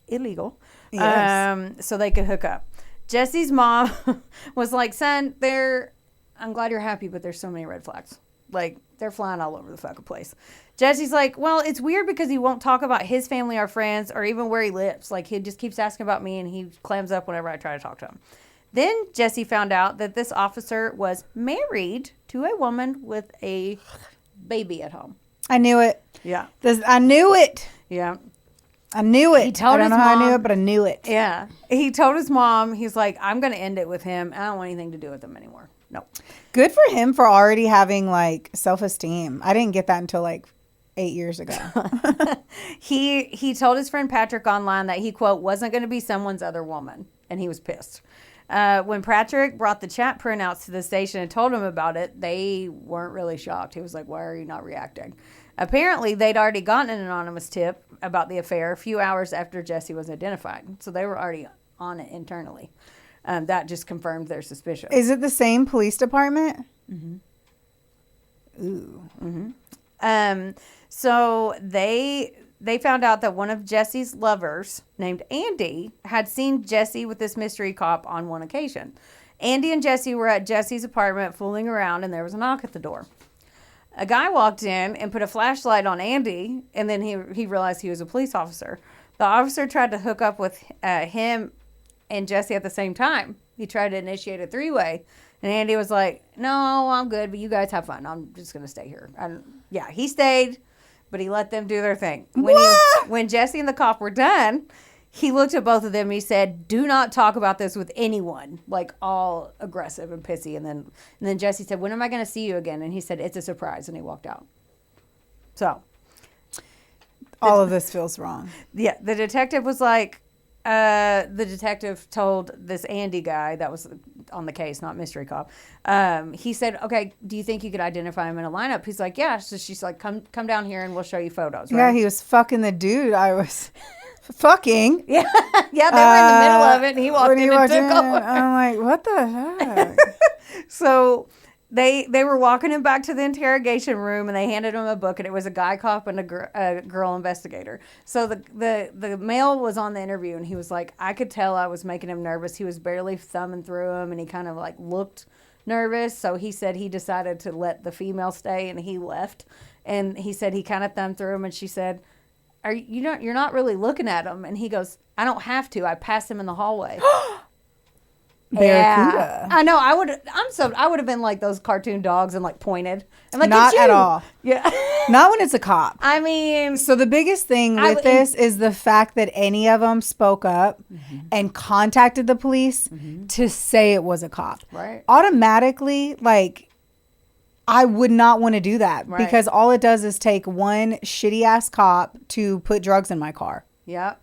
Speaker 2: illegal.
Speaker 1: Yes.
Speaker 2: So they could hook up. Jesse's mom was like, son, I'm glad you're happy, but there's so many red flags. Like, they're flying all over the fucking place. Jesse's like, well, it's weird because he won't talk about his family or friends or even where he lives. Like, he just keeps asking about me and he clams up whenever I try to talk to him. Then Jesse found out that this officer was married to a woman with a baby at home.
Speaker 1: I knew it.
Speaker 2: Yeah.
Speaker 1: I knew it.
Speaker 2: Yeah.
Speaker 1: I knew it.
Speaker 2: He told
Speaker 1: I don't
Speaker 2: his
Speaker 1: know how
Speaker 2: mom-
Speaker 1: I knew it, but I knew it.
Speaker 2: Yeah. He told his mom, he's like, I'm going to end it with him. I don't want anything to do with him anymore. No.
Speaker 1: Good for him for already having like self-esteem. I didn't get that until like 8 years ago.
Speaker 2: He told his friend Patrick online that he, quote, wasn't going to be someone's other woman. And he was pissed. When Patrick brought the chat printouts to the station and told him about it, they weren't really shocked. He was like, why are you not reacting? Apparently, they'd already gotten an anonymous tip about the affair a few hours after Jesse was identified. So they were already on it internally. That just confirmed their suspicion.
Speaker 1: Is it the same police department?
Speaker 2: Mm-hmm.
Speaker 1: Ooh.
Speaker 2: Mm-hmm. So they found out that one of Jesse's lovers, named Andy, had seen Jesse with this mystery cop on one occasion. Andy and Jesse were at Jesse's apartment fooling around, and there was a knock at the door. A guy walked in and put a flashlight on Andy, and then he realized he was a police officer. The officer tried to hook up with him and Jesse at the same time. He tried to initiate a three-way, and Andy was like, no, I'm good, but you guys have fun. I'm just going to stay here. Yeah, he stayed, but he let them do their thing. When Jesse and the cop were done, he looked at both of them and he said, do not talk about this with anyone, like all aggressive and pissy. And then Jesse said, when am I going to see you again? And he said, it's a surprise, and he walked out. So
Speaker 1: All of this feels wrong.
Speaker 2: Yeah, the detective was like, the detective told this Andy guy that was on the case, not mystery cop. He said, okay, do you think you could identify him in a lineup? He's like, yeah. So she's like, come down here and we'll show you photos. Right?
Speaker 1: Yeah, he was fucking the dude I was fucking.
Speaker 2: Yeah, yeah, they were in the middle of it, and he walked in and took over.
Speaker 1: I'm like, what the heck?
Speaker 2: So they were walking him back to the interrogation room, and they handed him a book, and it was a guy cop and a girl investigator. So the male was on the interview, and he was like, I could tell I was making him nervous. He was barely thumbing through him, and he kind of like looked nervous. So he said he decided to let the female stay, and he left. And he said he kind of thumbed through him, and she said, you're not really looking at him. And he goes, I don't have to. I passed him in the hallway.
Speaker 1: Barracuda.
Speaker 2: Yeah. I know. I would have been like those cartoon dogs and like pointed. And like,
Speaker 1: not at all.
Speaker 2: Yeah.
Speaker 1: Not when it's a cop.
Speaker 2: I mean.
Speaker 1: So the biggest thing with this is the fact that any of them spoke up and contacted the police to say it was a cop.
Speaker 2: Right.
Speaker 1: Automatically, like, I would not want to do that because all it does is take one shitty ass cop to put drugs in my car.
Speaker 2: Yep.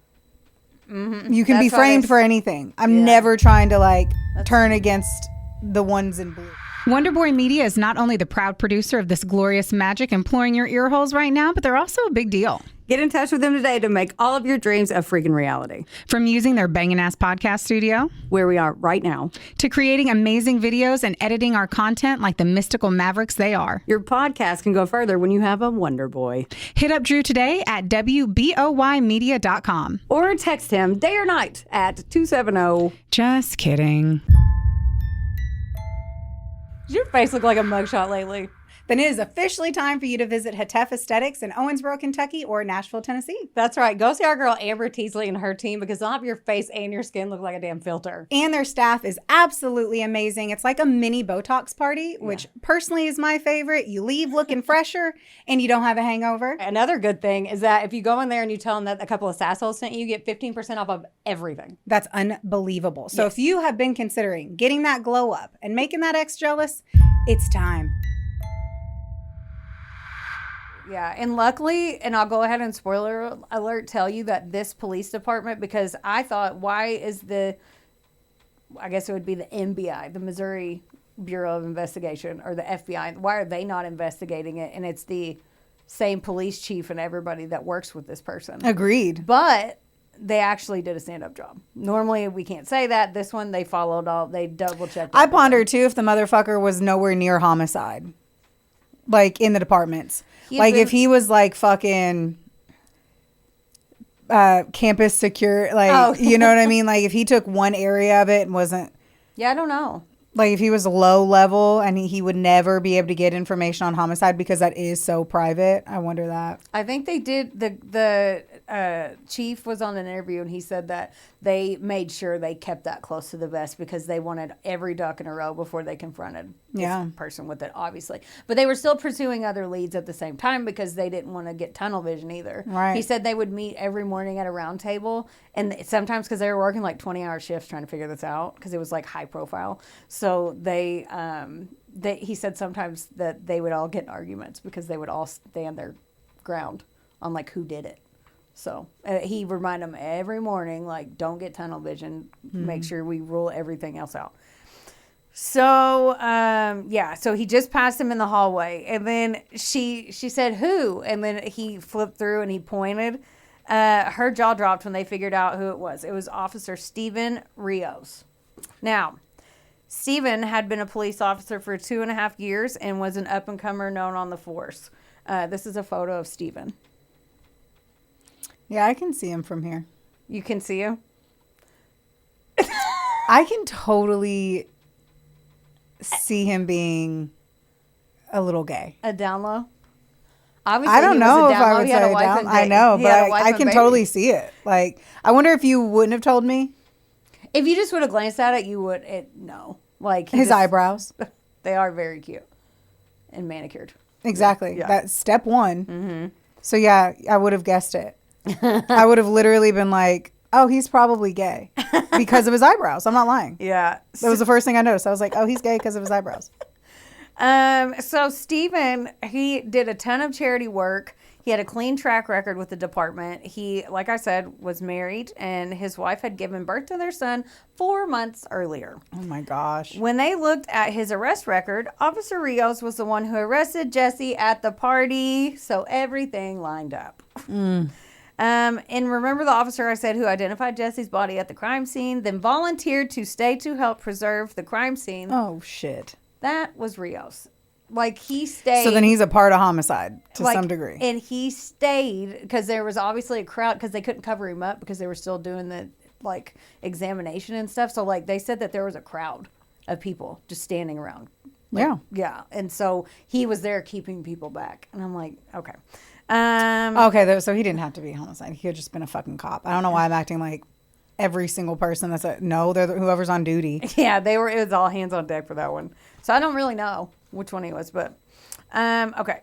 Speaker 2: Mm-hmm.
Speaker 1: You can be framed for anything. I'm never trying to like turn against the ones in blue.
Speaker 3: Wonderboy Media is not only the proud producer of this glorious magic imploring your ear holes right now, but they're also a big deal.
Speaker 2: Get in touch with them today to make all of your dreams a freaking reality.
Speaker 3: From using their bangin' ass podcast studio,
Speaker 2: where we are right now,
Speaker 3: to creating amazing videos and editing our content like the mystical mavericks they are.
Speaker 2: Your podcast can go further when you have a Wonder Boy.
Speaker 3: Hit up Drew today at WBOYmedia.com.
Speaker 2: Or text him day or night at 270.
Speaker 3: Just kidding.
Speaker 2: Does your face look like a mugshot lately?
Speaker 1: Then it is officially time for you to visit Hetef Aesthetics in Owensboro, Kentucky or Nashville, Tennessee.
Speaker 2: That's right. Go see our girl Amber Teasley and her team because they'll have your face and your skin look like a damn filter.
Speaker 1: And their staff is absolutely amazing. It's like a mini Botox party, which personally is my favorite. You leave looking fresher and you don't have a hangover.
Speaker 2: Another good thing is that if you go in there and you tell them that a couple of sassholes sent you, you get 15% off of everything.
Speaker 1: That's unbelievable. So if you have been considering getting that glow up and making that ex jealous, it's time.
Speaker 2: Yeah, and luckily, and I'll go ahead and spoiler alert tell you that this police department, because I thought, why is I guess it would be the MBI, the Missouri Bureau of Investigation, or the FBI, why are they not investigating it? And it's the same police chief and everybody that works with this person.
Speaker 1: Agreed.
Speaker 2: But they actually did a stand-up job. Normally, we can't say that. This one, they followed all, they double-checked.
Speaker 1: I pondered, too, if the motherfucker was nowhere near homicide. Like, in the departments. If he was, like, fucking campus secure, like, you know what I mean? Like, if he took one area of it and wasn't...
Speaker 2: Yeah, I don't know.
Speaker 1: Like, if he was low level and he would never be able to get information on homicide because that is so private, I wonder that.
Speaker 2: I think they did. The chief was on an interview and he said that they made sure they kept that close to the vest because they wanted every duck in a row before they confronted this person with it, obviously. But they were still pursuing other leads at the same time because they didn't want to get tunnel vision either.
Speaker 1: Right.
Speaker 2: He said they would meet every morning at a round table, and sometimes because they were working like 20-hour shifts trying to figure this out because it was like high profile. So he said sometimes that they would all get in arguments because they would all stand their ground on like who did it. So he reminded them every morning, like, don't get tunnel vision. Make sure we rule everything else out. So, so he just passed him in the hallway. And then she said, who? And then he flipped through and he pointed. Her jaw dropped when they figured out who it was. It was Officer Steven Rios. Now, Steven had been a police officer for 2.5 years and was an up-and-comer known on the force. This is a photo of Steven.
Speaker 1: Yeah, I can see him from here.
Speaker 2: You can see him?
Speaker 1: I can totally see him being a little gay.
Speaker 2: A down low? Obviously,
Speaker 1: I don't know if I would say down. I know, but I can totally see it. Like, I wonder if you wouldn't have told me.
Speaker 2: If you just would have glanced at it, you would. No. Like
Speaker 1: his eyebrows.
Speaker 2: They are very cute and manicured.
Speaker 1: Exactly.
Speaker 2: Yeah.
Speaker 1: That's step one. Mm-hmm. So, yeah, I would have guessed it. I would have literally been like, oh, he's probably gay because of his eyebrows. I'm not lying.
Speaker 2: Yeah.
Speaker 1: That was the first thing I noticed. I was like, oh, he's gay because of his eyebrows.
Speaker 2: So Steven, he did a ton of charity work. He had a clean track record with the department. He, like I said, was married, and his wife had given birth to their son 4 months earlier.
Speaker 1: Oh my gosh.
Speaker 2: When they looked at his arrest record, Officer Rios was the one who arrested Jesse at the party, so everything lined up. And remember the officer I said who identified Jesse's body at the crime scene, then volunteered to stay to help preserve the crime scene?
Speaker 1: Oh, shit.
Speaker 2: That was Rios. Like, he stayed.
Speaker 1: So then he's a part of homicide to some degree.
Speaker 2: And he stayed because there was obviously a crowd because they couldn't cover him up because they were still doing the, like, examination and stuff. So, like, they said that there was a crowd of people just standing around. Like,
Speaker 1: yeah.
Speaker 2: Yeah. And so he was there keeping people back. And I'm like, okay.
Speaker 1: Okay, so he didn't have to be a homicide. He could have just been a fucking cop. I don't know why I'm acting like every single person that's they're whoever's on duty.
Speaker 2: Yeah, it was all hands on deck for that one. So I don't really know which one he was, but okay.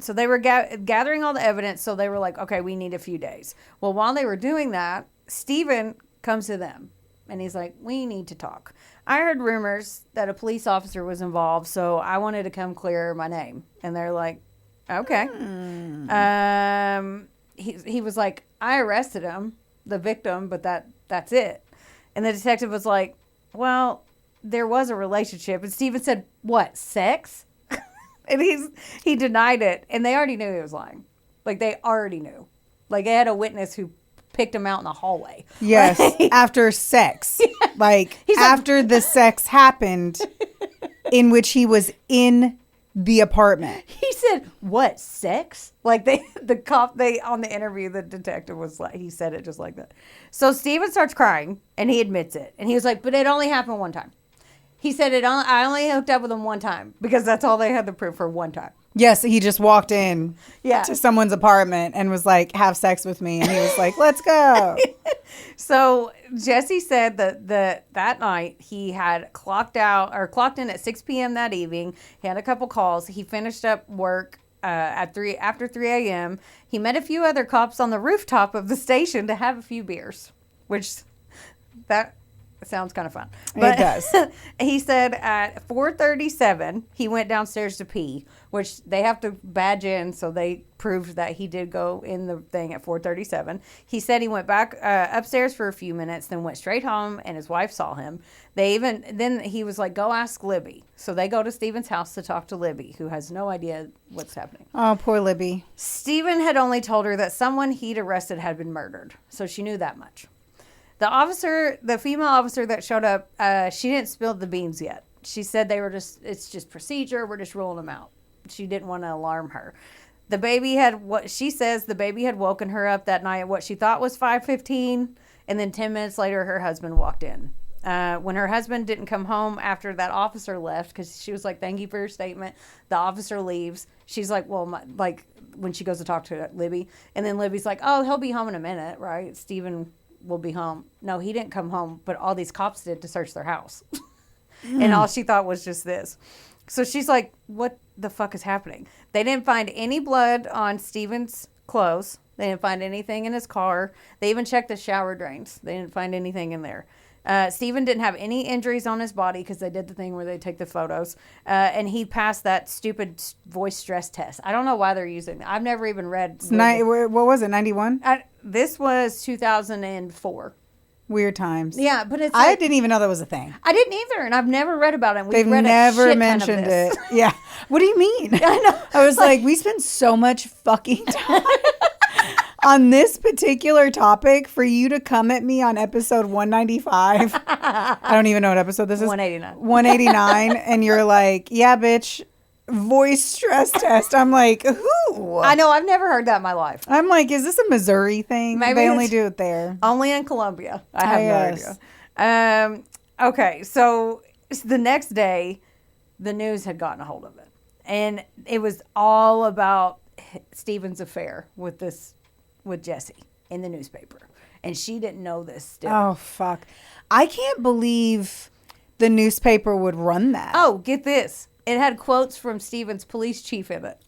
Speaker 2: So they were gathering all the evidence, so they were like, okay, we need a few days. Well, while they were doing that, Steven comes to them, and he's like, we need to talk. I heard rumors that a police officer was involved, so I wanted to come clear my name. And they're like, okay. He was like, I arrested him, the victim, but that's it. And the detective was like, well, there was a relationship. And Steven said, what, sex? And he denied it. And they already knew he was lying. Like, they already knew. Like, they had a witness who picked him out in the hallway.
Speaker 1: Yes, after sex. Like, after the sex happened, in which he was in the apartment.
Speaker 2: He said, what, sex? Like, on the interview, the detective was like, he said it just like that. So Steven starts crying, and he admits it. And he was like, but it only happened one time. He said, I only hooked up with him one time, because that's all they had the proof for, one time.
Speaker 1: Yes, he just walked in to someone's apartment and was like, have sex with me. And he was like, let's go.
Speaker 2: So Jesse said that night he had clocked in at 6 p.m. that evening. He had a couple calls. He finished up work after 3 a.m. He met a few other cops on the rooftop of the station to have a few beers, which that sounds kind of fun. But
Speaker 1: it does.
Speaker 2: He said at 4:37 he went downstairs to pee, which they have to badge in, so they proved that he did go in the thing at 4:37. He said he went back upstairs for a few minutes, then went straight home, and his wife saw him. Then he was like, go ask Libby. So they go to Steven's house to talk to Libby, who has no idea what's happening.
Speaker 1: Oh, poor Libby.
Speaker 2: Steven had only told her that someone he'd arrested had been murdered, so she knew that much. The female officer that showed up, she didn't spill the beans yet. She said it's just procedure. We're just ruling them out. She didn't want to alarm her. The baby had woken her up that night at what she thought was 5:15. And then 10 minutes later, her husband walked in. When her husband didn't come home after that officer left, because she was like, thank you for your statement. The officer leaves. She's like, well, when she goes to talk to Libby. And then Libby's like, oh, he'll be home in a minute, right? Steven will be home. No, he didn't come home, but all these cops did to search their house. And all she thought was just this. So she's like, what the fuck is happening? They didn't find any blood on Steven's clothes. They didn't find anything in his car. They even checked the shower drains. They didn't find anything in there. Steven didn't have any injuries on his body because they did the thing where they take the photos. And he passed that stupid voice stress test. I don't know why they're using it. I've never even read.
Speaker 1: What was it, 91?
Speaker 2: This was 2004.
Speaker 1: Weird times.
Speaker 2: Yeah, but it's
Speaker 1: I didn't even know that was a thing.
Speaker 2: I didn't either, and I've never read about it.
Speaker 1: They've never mentioned it. Yeah. What do you mean?
Speaker 2: I know.
Speaker 1: I was like, we spent so much fucking time on this particular topic for you to come at me on episode 195. I don't even know what episode this is.
Speaker 2: 189.
Speaker 1: 189. And you're like, yeah, bitch, voice stress test. I'm like, who?
Speaker 2: I know. I've never heard that in my life.
Speaker 1: I'm like, is this a Missouri thing?
Speaker 2: Maybe
Speaker 1: they only do it there.
Speaker 2: Only in Columbia. I have no idea. Okay, so the next day, the news had gotten a hold of it. And it was all about Steven's affair with Jesse in the newspaper. And she didn't know this still.
Speaker 1: Oh, fuck. I can't believe the newspaper would run that.
Speaker 2: Oh, get this. It had quotes from Steven's police chief in it.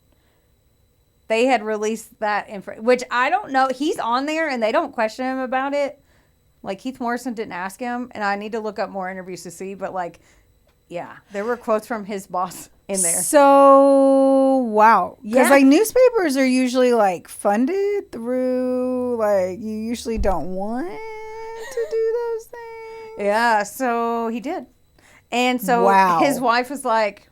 Speaker 2: They had released that info, which I don't know. He's on there and they don't question him about it. Like, Keith Morrison didn't ask him, and I need to look up more interviews to see, but like, Yeah, there were quotes from his boss in there.
Speaker 1: So, wow. Because,
Speaker 2: Yeah.
Speaker 1: like, newspapers are usually, like, funded through, like, you usually don't want to do those things.
Speaker 2: Yeah, so he did. And so
Speaker 1: Wow.
Speaker 2: his wife was like,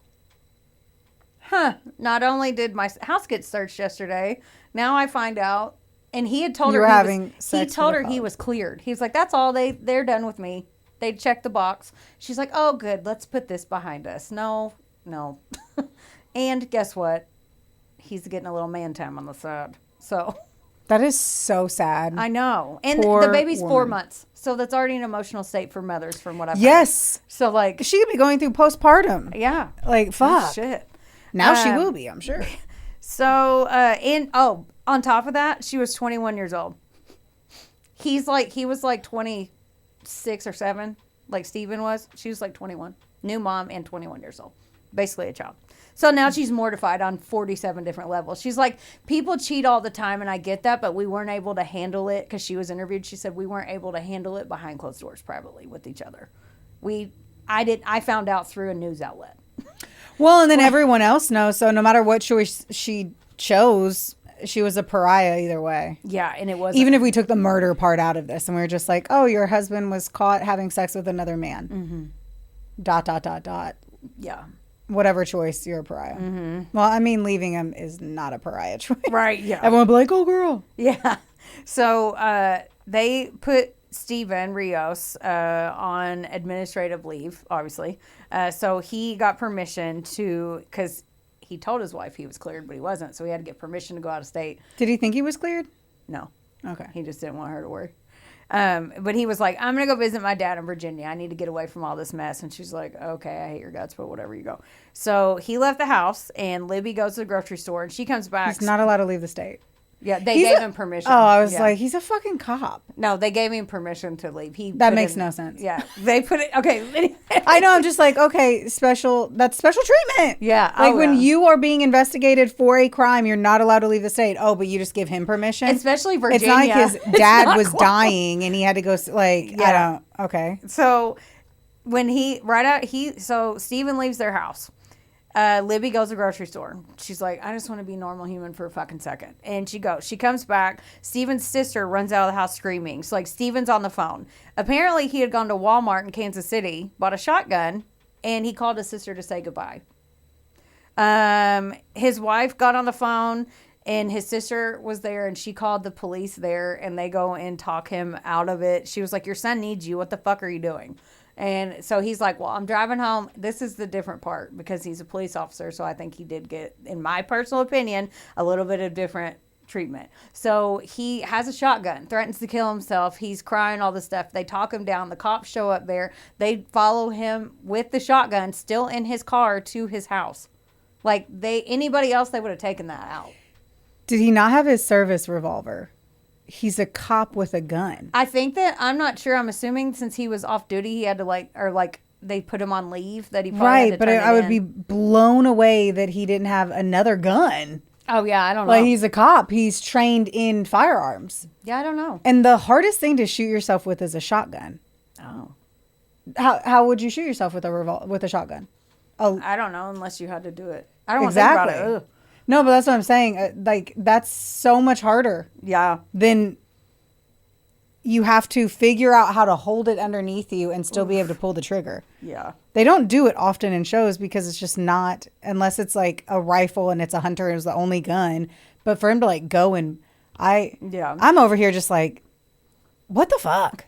Speaker 2: not only did my house get searched yesterday, now I find out. And he had told
Speaker 1: You
Speaker 2: her
Speaker 1: were having
Speaker 2: he
Speaker 1: sex
Speaker 2: told
Speaker 1: with
Speaker 2: her
Speaker 1: a
Speaker 2: he
Speaker 1: cop.
Speaker 2: was cleared. He was like, that's all, they're done with me. They checked the box. She's like, oh, good, let's put this behind us. No. And guess what? He's getting a little man time on the side. So
Speaker 1: That is so sad.
Speaker 2: I know. And
Speaker 1: Poor
Speaker 2: the baby's 4
Speaker 1: woman.
Speaker 2: months. So that's already an emotional state for mothers from what I've heard.
Speaker 1: Yes.
Speaker 2: So like,
Speaker 1: She could be going through postpartum.
Speaker 2: yeah.
Speaker 1: Like, fuck.
Speaker 2: Shit.
Speaker 1: Now she will be, I'm sure.
Speaker 2: So, on top of that, she was 21 years old. He was like 26 or 7, like Steven was. She was like 21. New mom and 21 years old. Basically a child. So now she's mortified on 47 different levels. She's like, people cheat all the time, and I get that, but we weren't able to handle it, because she was interviewed. She said we weren't able to handle it behind closed doors privately with each other. I found out through a news outlet.
Speaker 1: Well, and then everyone else knows. So no matter what choice she chose, she was a pariah either way.
Speaker 2: Yeah, and it was
Speaker 1: Even if we took the murder part out of this and we were just like, oh, your husband was caught having sex with another man. Dot.
Speaker 2: yeah.
Speaker 1: Whatever choice, you're a pariah. Well, I mean, leaving him is not a pariah choice.
Speaker 2: Right, yeah.
Speaker 1: Everyone would be like, oh, girl.
Speaker 2: Yeah. So they put Steven Rios on administrative leave, obviously. So he got permission because he told his wife he was cleared, but he wasn't. So he had to get permission to go out of state.
Speaker 1: Did he think he was cleared?
Speaker 2: No.
Speaker 1: Okay.
Speaker 2: He just didn't want her to worry. But he was like, I'm going to go visit my dad in Virginia. I need to get away from all this mess. And she's like, okay, I hate your guts, but whatever, you go. So he left the house, and Libby goes to the grocery store, and she comes back.
Speaker 1: He's not allowed to leave the state.
Speaker 2: Yeah, they gave him permission.
Speaker 1: Oh, I was
Speaker 2: Yeah.
Speaker 1: like, he's a fucking cop.
Speaker 2: No, they gave him permission to leave.
Speaker 1: That makes no sense.
Speaker 2: Yeah, they put it. Okay.
Speaker 1: I know. I'm just like, okay, that's special treatment.
Speaker 2: Yeah.
Speaker 1: Like
Speaker 2: oh,
Speaker 1: when
Speaker 2: yeah.
Speaker 1: you are being investigated for a crime, you're not allowed to leave the state. Oh, but you just give him permission?
Speaker 2: Especially Virginia.
Speaker 1: It's not like his
Speaker 2: It's
Speaker 1: dad
Speaker 2: not
Speaker 1: was
Speaker 2: quite-
Speaker 1: dying and he had to go, like, I
Speaker 2: Yeah.
Speaker 1: don't, okay.
Speaker 2: So when so Steven leaves their house. Libby goes to the grocery store. She's like, I just want to be a normal human for a fucking second. And she goes. She comes back. Steven's sister runs out of the house screaming. So, like, Steven's on the phone. Apparently, he had gone to Walmart in Kansas City, bought a shotgun, and he called his sister to say goodbye. His wife got on the phone, and his sister was there, and she called the police there, and they go and talk him out of it. She was like, your son needs you. What the fuck are you doing? And so he's like, well, I'm driving home. This is the different part, because he's a police officer. So I think he did get, in my personal opinion, a little bit of different treatment. So he has a shotgun, threatens to kill himself. He's crying, all this stuff. They talk him down. The cops show up there. They follow him with the shotgun still in his car to his house. Like anybody else, they would have taken that out.
Speaker 1: Did he not have his service revolver? He's a cop with a gun.
Speaker 2: I think that, I'm not sure. I'm assuming since he was off duty, he had to they put him on leave, that he probably had to
Speaker 1: Right, but
Speaker 2: turn
Speaker 1: I
Speaker 2: it
Speaker 1: would
Speaker 2: in.
Speaker 1: be blown away that he didn't have another gun.
Speaker 2: Oh yeah, I don't know.
Speaker 1: Like, he's a cop. He's trained in firearms.
Speaker 2: Yeah, I don't know.
Speaker 1: And the hardest thing to shoot yourself with is a shotgun.
Speaker 2: Oh,
Speaker 1: How would you shoot yourself with a shotgun?
Speaker 2: I don't know unless you had to do it. I don't
Speaker 1: Exactly.
Speaker 2: want to think about it. Ugh.
Speaker 1: No, but that's what I'm saying. Like, that's so much harder
Speaker 2: Yeah.
Speaker 1: than you have to figure out how to hold it underneath you and still be able to pull the trigger.
Speaker 2: Yeah.
Speaker 1: They don't do it often in shows because it's just not, unless it's like a rifle and it's a hunter and it's the only gun. But for him to like go and I'm over here just like, what the fuck?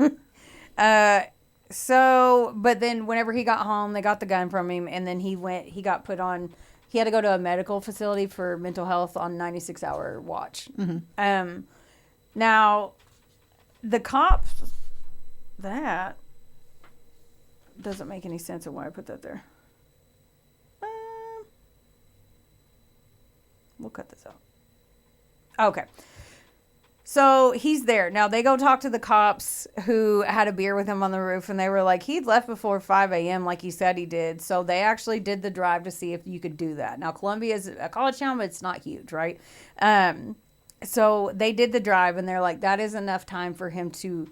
Speaker 2: So, but then whenever he got home, they got the gun from him, and then he had to go to a medical facility for mental health on 96-hour watch.
Speaker 1: Mm-hmm.
Speaker 2: Now, the cops, that doesn't make any sense of why I put that there. We'll cut this out. Okay. So he's there. Now they go talk to the cops who had a beer with him on the roof, and they were like, he'd left before 5 a.m. like he said he did. So they actually did the drive to see if you could do that. Now Columbia is a college town, but it's not huge, right? So they did the drive, and they're like, that is enough time for him to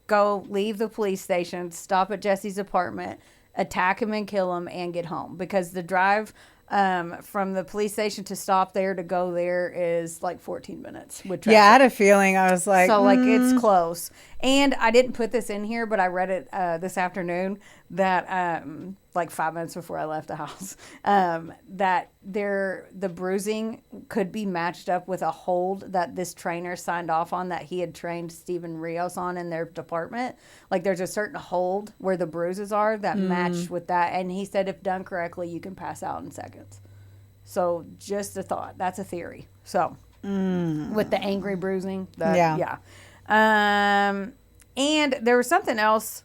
Speaker 2: go leave the police station, stop at Jesse's apartment, attack him and kill him and get home, because the drive from the police station to stop there to go there is like 14 minutes with traffic.
Speaker 1: Yeah, I had a feeling. I was like,
Speaker 2: so like it's close. And I didn't put this in here, but I read it this afternoon that like 5 minutes before I left the house, that the bruising could be matched up with a hold that this trainer signed off on that he had trained Steven Rios on in their department. Like there's a certain hold where the bruises are that match with that. And he said if done correctly, you can pass out in seconds. So just a thought. That's a theory. So with the angry bruising. Yeah. And there was something else.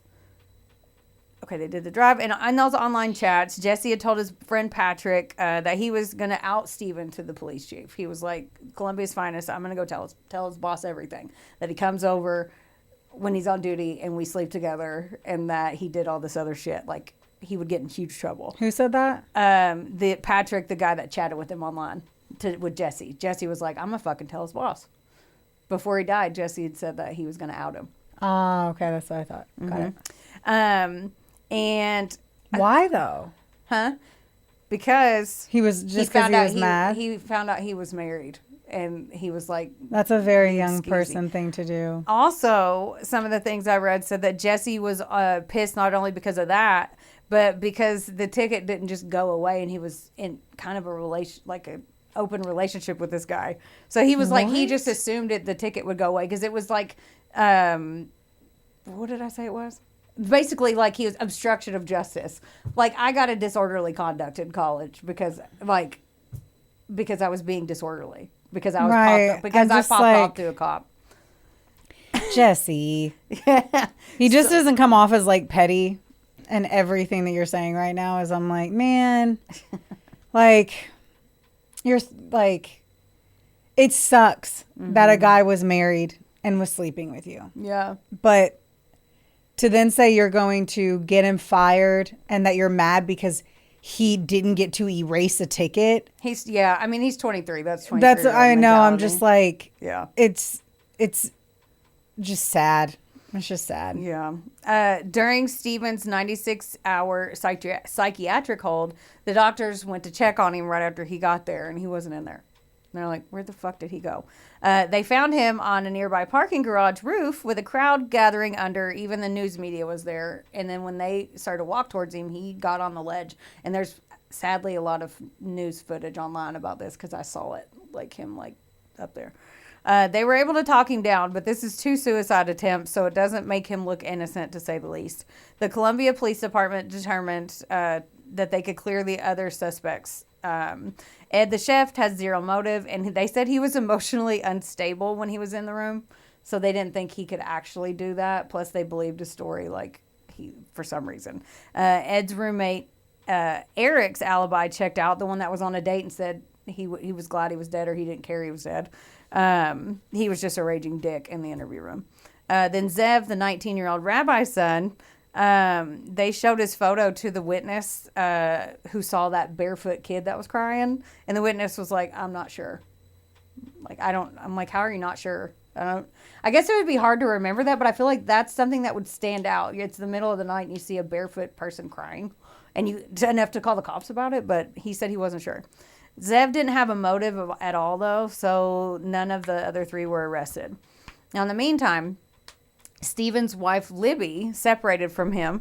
Speaker 2: Okay, they did the drive. And in those online chats, Jesse had told his friend Patrick that he was going to out Steven to the police chief. He was like, Columbia's finest, I'm going to go tell his boss everything. That he comes over when he's on duty and we sleep together, and that he did all this other shit. Like, he would get in huge trouble.
Speaker 1: who said that?
Speaker 2: The Patrick, the guy that chatted with him online with Jesse. Jesse was like, I'm going to fucking tell his boss. Before he died, Jesse had said that he was going to out him.
Speaker 1: Oh, okay. That's what I thought. Got it.
Speaker 2: And
Speaker 1: Why though?
Speaker 2: because
Speaker 1: He was just because he was mad.
Speaker 2: he found out he was married, and he was like,
Speaker 1: That's a very young
Speaker 2: Skeezy.
Speaker 1: person thing to do.
Speaker 2: also some of the things I read said that Jesse was pissed not only because of that, but because the ticket didn't just go away, and he was in kind of a open relationship with this guy. So he was like, he just assumed the ticket would go away, because it was like, what did I say it was? Basically, like, he was obstruction of justice. Like, I got a disorderly conduct in college because I was being disorderly, because I was
Speaker 1: Right.
Speaker 2: I popped off to a cop.
Speaker 1: Jesse. He just doesn't come off as like petty, and everything that you're saying right now is, I'm like, man, like, you're like, it sucks that a guy was married and was sleeping with you.
Speaker 2: Yeah.
Speaker 1: But to then say you're going to get him fired and that you're mad because he didn't get to erase a ticket.
Speaker 2: He's 23. That's 23.
Speaker 1: I know.
Speaker 2: Mentality.
Speaker 1: I'm just like,
Speaker 2: yeah.
Speaker 1: It's just sad. It's just sad.
Speaker 2: Yeah. During Steven's 96-hour psychiatric hold, the doctors went to check on him right after he got there, and he wasn't in there. And they're like, where the fuck did he go? They found him on a nearby parking garage roof with a crowd gathering under. Even the news media was there. And then when they started to walk towards him, he got on the ledge. And there's sadly a lot of news footage online about this, because I saw it, like him like up there. They were able to talk him down, but this is 2 suicide attempts, so it doesn't make him look innocent, to say the least. The Columbia Police Department determined that they could clear the other suspects. Ed the chef has zero motive, and they said he was emotionally unstable when he was in the room, so they didn't think he could actually do that. Plus, they believed his story, like, for some reason. Ed's roommate, Eric's alibi checked out, the one that was on a date and said he was glad he was dead, or he didn't care he was dead. He was just a raging dick in the interview room. Then Zev, the 19-year-old rabbi's son, they showed his photo to the witness who saw that barefoot kid that was crying. And the witness was like, I'm not sure. Like, I'm like, how are you not sure? I guess it would be hard to remember that, but I feel like that's something that would stand out. It's the middle of the night and you see a barefoot person crying, and you enough to call the cops about it, but he said he wasn't sure. Zev didn't have a motive at all, though, so none of the other 3 were arrested. Now, in the meantime, Steven's wife, Libby, separated from him,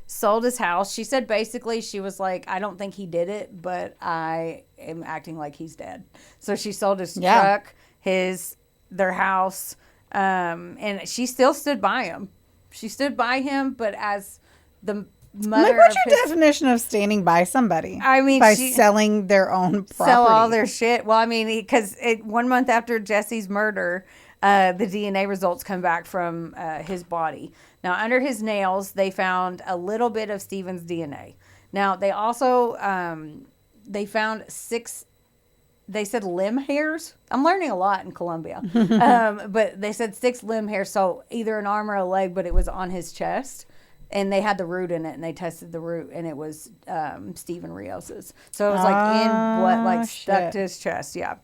Speaker 2: sold his house. She said basically she was like, I don't think he did it, but I am acting like he's dead. So she sold his truck, their house, and she still stood by him. She stood by him, but as the mother,
Speaker 1: like, what's your definition of standing by somebody?
Speaker 2: I mean,
Speaker 1: by selling their own property.
Speaker 2: Sell all their shit. Well, I mean, because 1 month after Jesse's murder, the DNA results come back from his body. Now, under his nails, they found a little bit of Steven's DNA. Now, they also they found 6. They said limb hairs. I'm learning a lot in Columbia. But they said 6 limb hairs, so either an arm or a leg, but it was on his chest. And they had the root in it, and they tested the root, and it was Steven Rios's. So it was like in blood, like stuck to his chest. Yeah.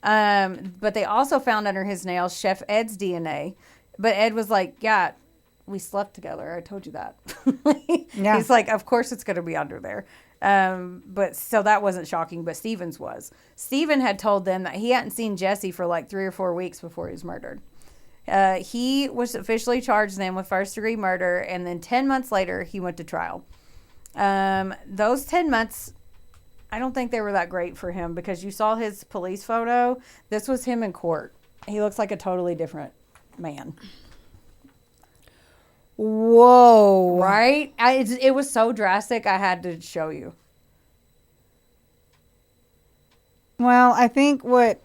Speaker 2: But they also found under his nails Chef Ed's DNA. But Ed was like, yeah, we slept together. I told you that.
Speaker 1: Yeah.
Speaker 2: He's like, of course it's going to be under there. But so that wasn't shocking, but Steven's was. Steven had told them that he hadn't seen Jesse for like 3 or 4 weeks before he was murdered. He was officially charged then with first-degree murder, and then 10 months later, he went to trial. Those 10 months, I don't think they were that great for him because you saw his police photo. This was him in court. He looks like a totally different man.
Speaker 1: Whoa.
Speaker 2: Right? It was so drastic, I had to show you.
Speaker 1: Well, I think what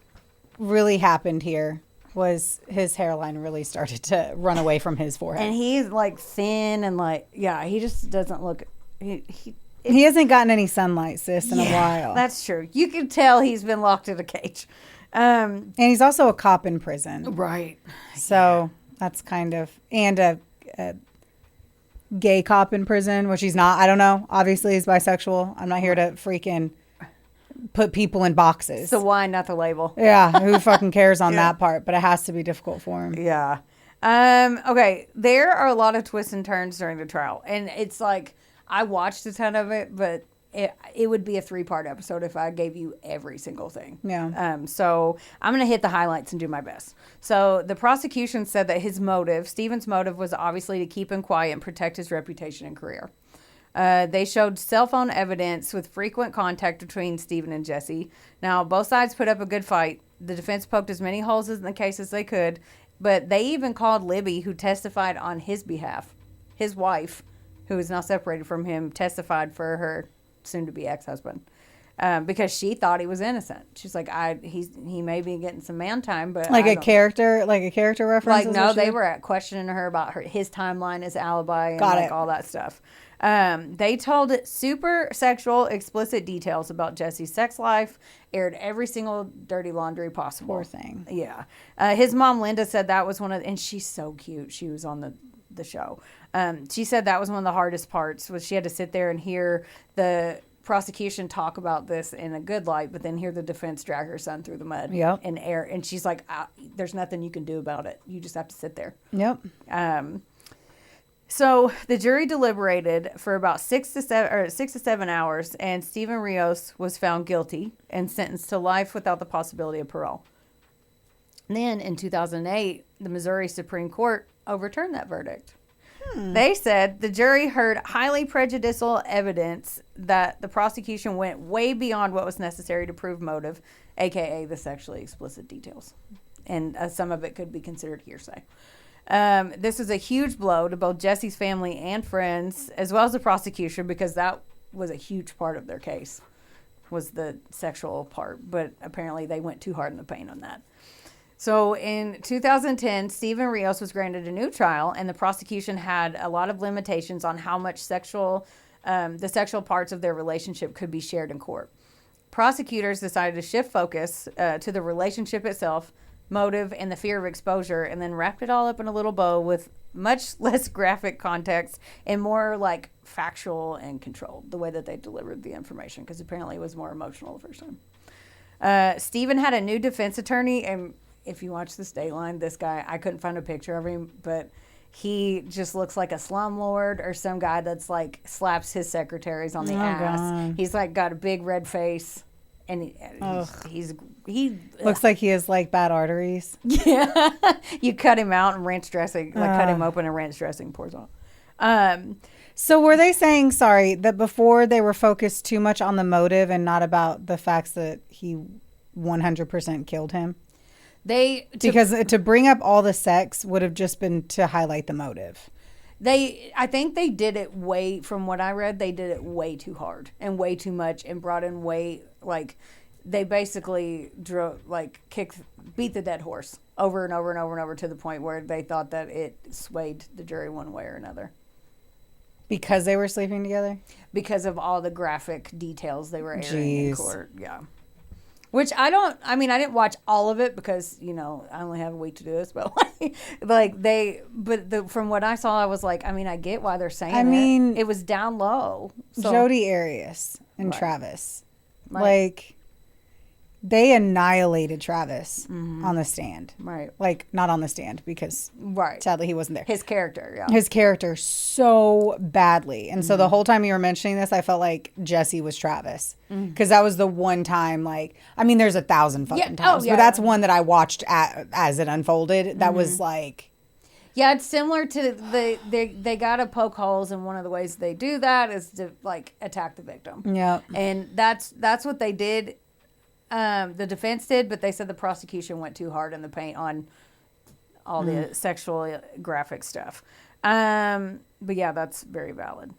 Speaker 1: really happened here was his hairline really started to run away from his forehead.
Speaker 2: And he's like thin and like, yeah, he just doesn't look.
Speaker 1: He hasn't gotten any sunlight, sis, in a while.
Speaker 2: That's true. You can tell he's been locked in a cage.
Speaker 1: And he's also a cop in prison.
Speaker 2: Right.
Speaker 1: So that's kind of, and a gay cop in prison, which he's not. I don't know. Obviously, he's bisexual. I'm not here to freaking put people in boxes.
Speaker 2: It's the wine, not the label.
Speaker 1: Yeah, who fucking cares on that part? But it has to be difficult for him.
Speaker 2: Yeah. Okay, there are a lot of twists and turns during the trial. And it's like, I watched a ton of it, but it would be a 3-part episode if I gave you every single thing.
Speaker 1: Yeah.
Speaker 2: So I'm going to hit the highlights and do my best. So the prosecution said that Steven's motive was obviously to keep him quiet and protect his reputation and career. They showed cell phone evidence with frequent contact between Steven and Jesse. Now, both sides put up a good fight. The defense poked as many holes in the case as they could, but they even called Libby, who testified on his behalf. His wife, who is now separated from him, testified for her soon-to-be ex-husband because she thought he was innocent. She's like, he may be getting some man time, but
Speaker 1: like a character reference.
Speaker 2: Like, no, they were questioning her about his timeline, his alibi, and all that stuff. They told super sexual, explicit details about Jesse's sex life, aired every single dirty laundry possible.
Speaker 1: Poor thing.
Speaker 2: Yeah. His mom, Linda, said that was and she's so cute. She was on the show. She said that was one of the hardest parts, was she had to sit there and hear the prosecution talk about this in a good light, but then hear the defense drag her son through the mud and air. And she's like, there's nothing you can do about it. You just have to sit there.
Speaker 1: Yep.
Speaker 2: So the jury deliberated for about 6 to 7 hours, and Steven Rios was found guilty and sentenced to life without the possibility of parole. Then in 2008, the Missouri Supreme Court overturned that verdict. They said the jury heard highly prejudicial evidence that the prosecution went way beyond what was necessary to prove motive, aka the sexually explicit details. And some of it could be considered hearsay. This was a huge blow to both Jesse's family and friends, as well as the prosecution, because that was a huge part of their case, was the sexual part. But apparently they went too hard in the paint on that. So in 2010, Steven Rios was granted a new trial, and the prosecution had a lot of limitations on how much the sexual parts of their relationship could be shared in court. Prosecutors decided to shift focus to the relationship itself, motive, and the fear of exposure, and then wrapped it all up in a little bow with much less graphic context and more like factual and controlled, the way that they delivered the information, because apparently it was more emotional the first time. Steven had a new defense attorney, and if you watch this Dateline, this guy, I couldn't find a picture of him, but he just looks like a slumlord or some guy that's like slaps his secretaries on the ass. God. He's like got a big red face, and he
Speaker 1: looks like he has like bad arteries.
Speaker 2: Yeah, you cut him out and ranch dressing, cut him open and ranch dressing pours on.
Speaker 1: So were they saying, sorry, that before they were focused too much on the motive and not about the facts that he 100% killed him? Because to bring up all the sex would have just been to highlight the motive.
Speaker 2: I think they did it from what I read, they did it way too hard and way too much and brought in they basically beat the dead horse over and over and over and over to the point where they thought that it swayed the jury one way or another.
Speaker 1: Because they were sleeping together?
Speaker 2: Because of all the graphic details they were airing in court. Yeah. Which I didn't watch all of it because, I only have a week to do this, but from what I saw, I was like, I get why they're saying it was down low. So.
Speaker 1: Jodi Arias and Travis.
Speaker 2: Right.
Speaker 1: They annihilated Travis on the stand.
Speaker 2: Right.
Speaker 1: Like, not on the stand because sadly he wasn't there.
Speaker 2: His character, yeah.
Speaker 1: His character so badly. And so the whole time you were mentioning this, I felt like Jesse was Travis. Because that was the one time, like, I mean, there's 1,000 fucking times. But that's one that I watched as it unfolded. That was like...
Speaker 2: Yeah, it's similar to they gotta poke holes, and one of the ways they do that is to, like, attack the victim.
Speaker 1: Yeah.
Speaker 2: And that's what they did. The defense did, but they said the prosecution went too hard in the paint on all the sexual graphic stuff. But yeah, that's very valid.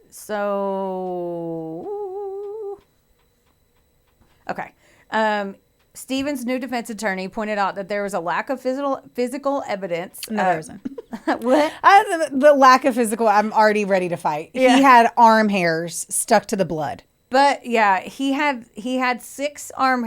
Speaker 2: So, okay. Stephen's new defense attorney pointed out that there was a lack of physical evidence.
Speaker 1: No, there isn't.
Speaker 2: What?
Speaker 1: The lack of physical, I'm already ready to fight.
Speaker 2: Yeah.
Speaker 1: He had arm hairs stuck to the blood.
Speaker 2: But yeah, he had 6 limb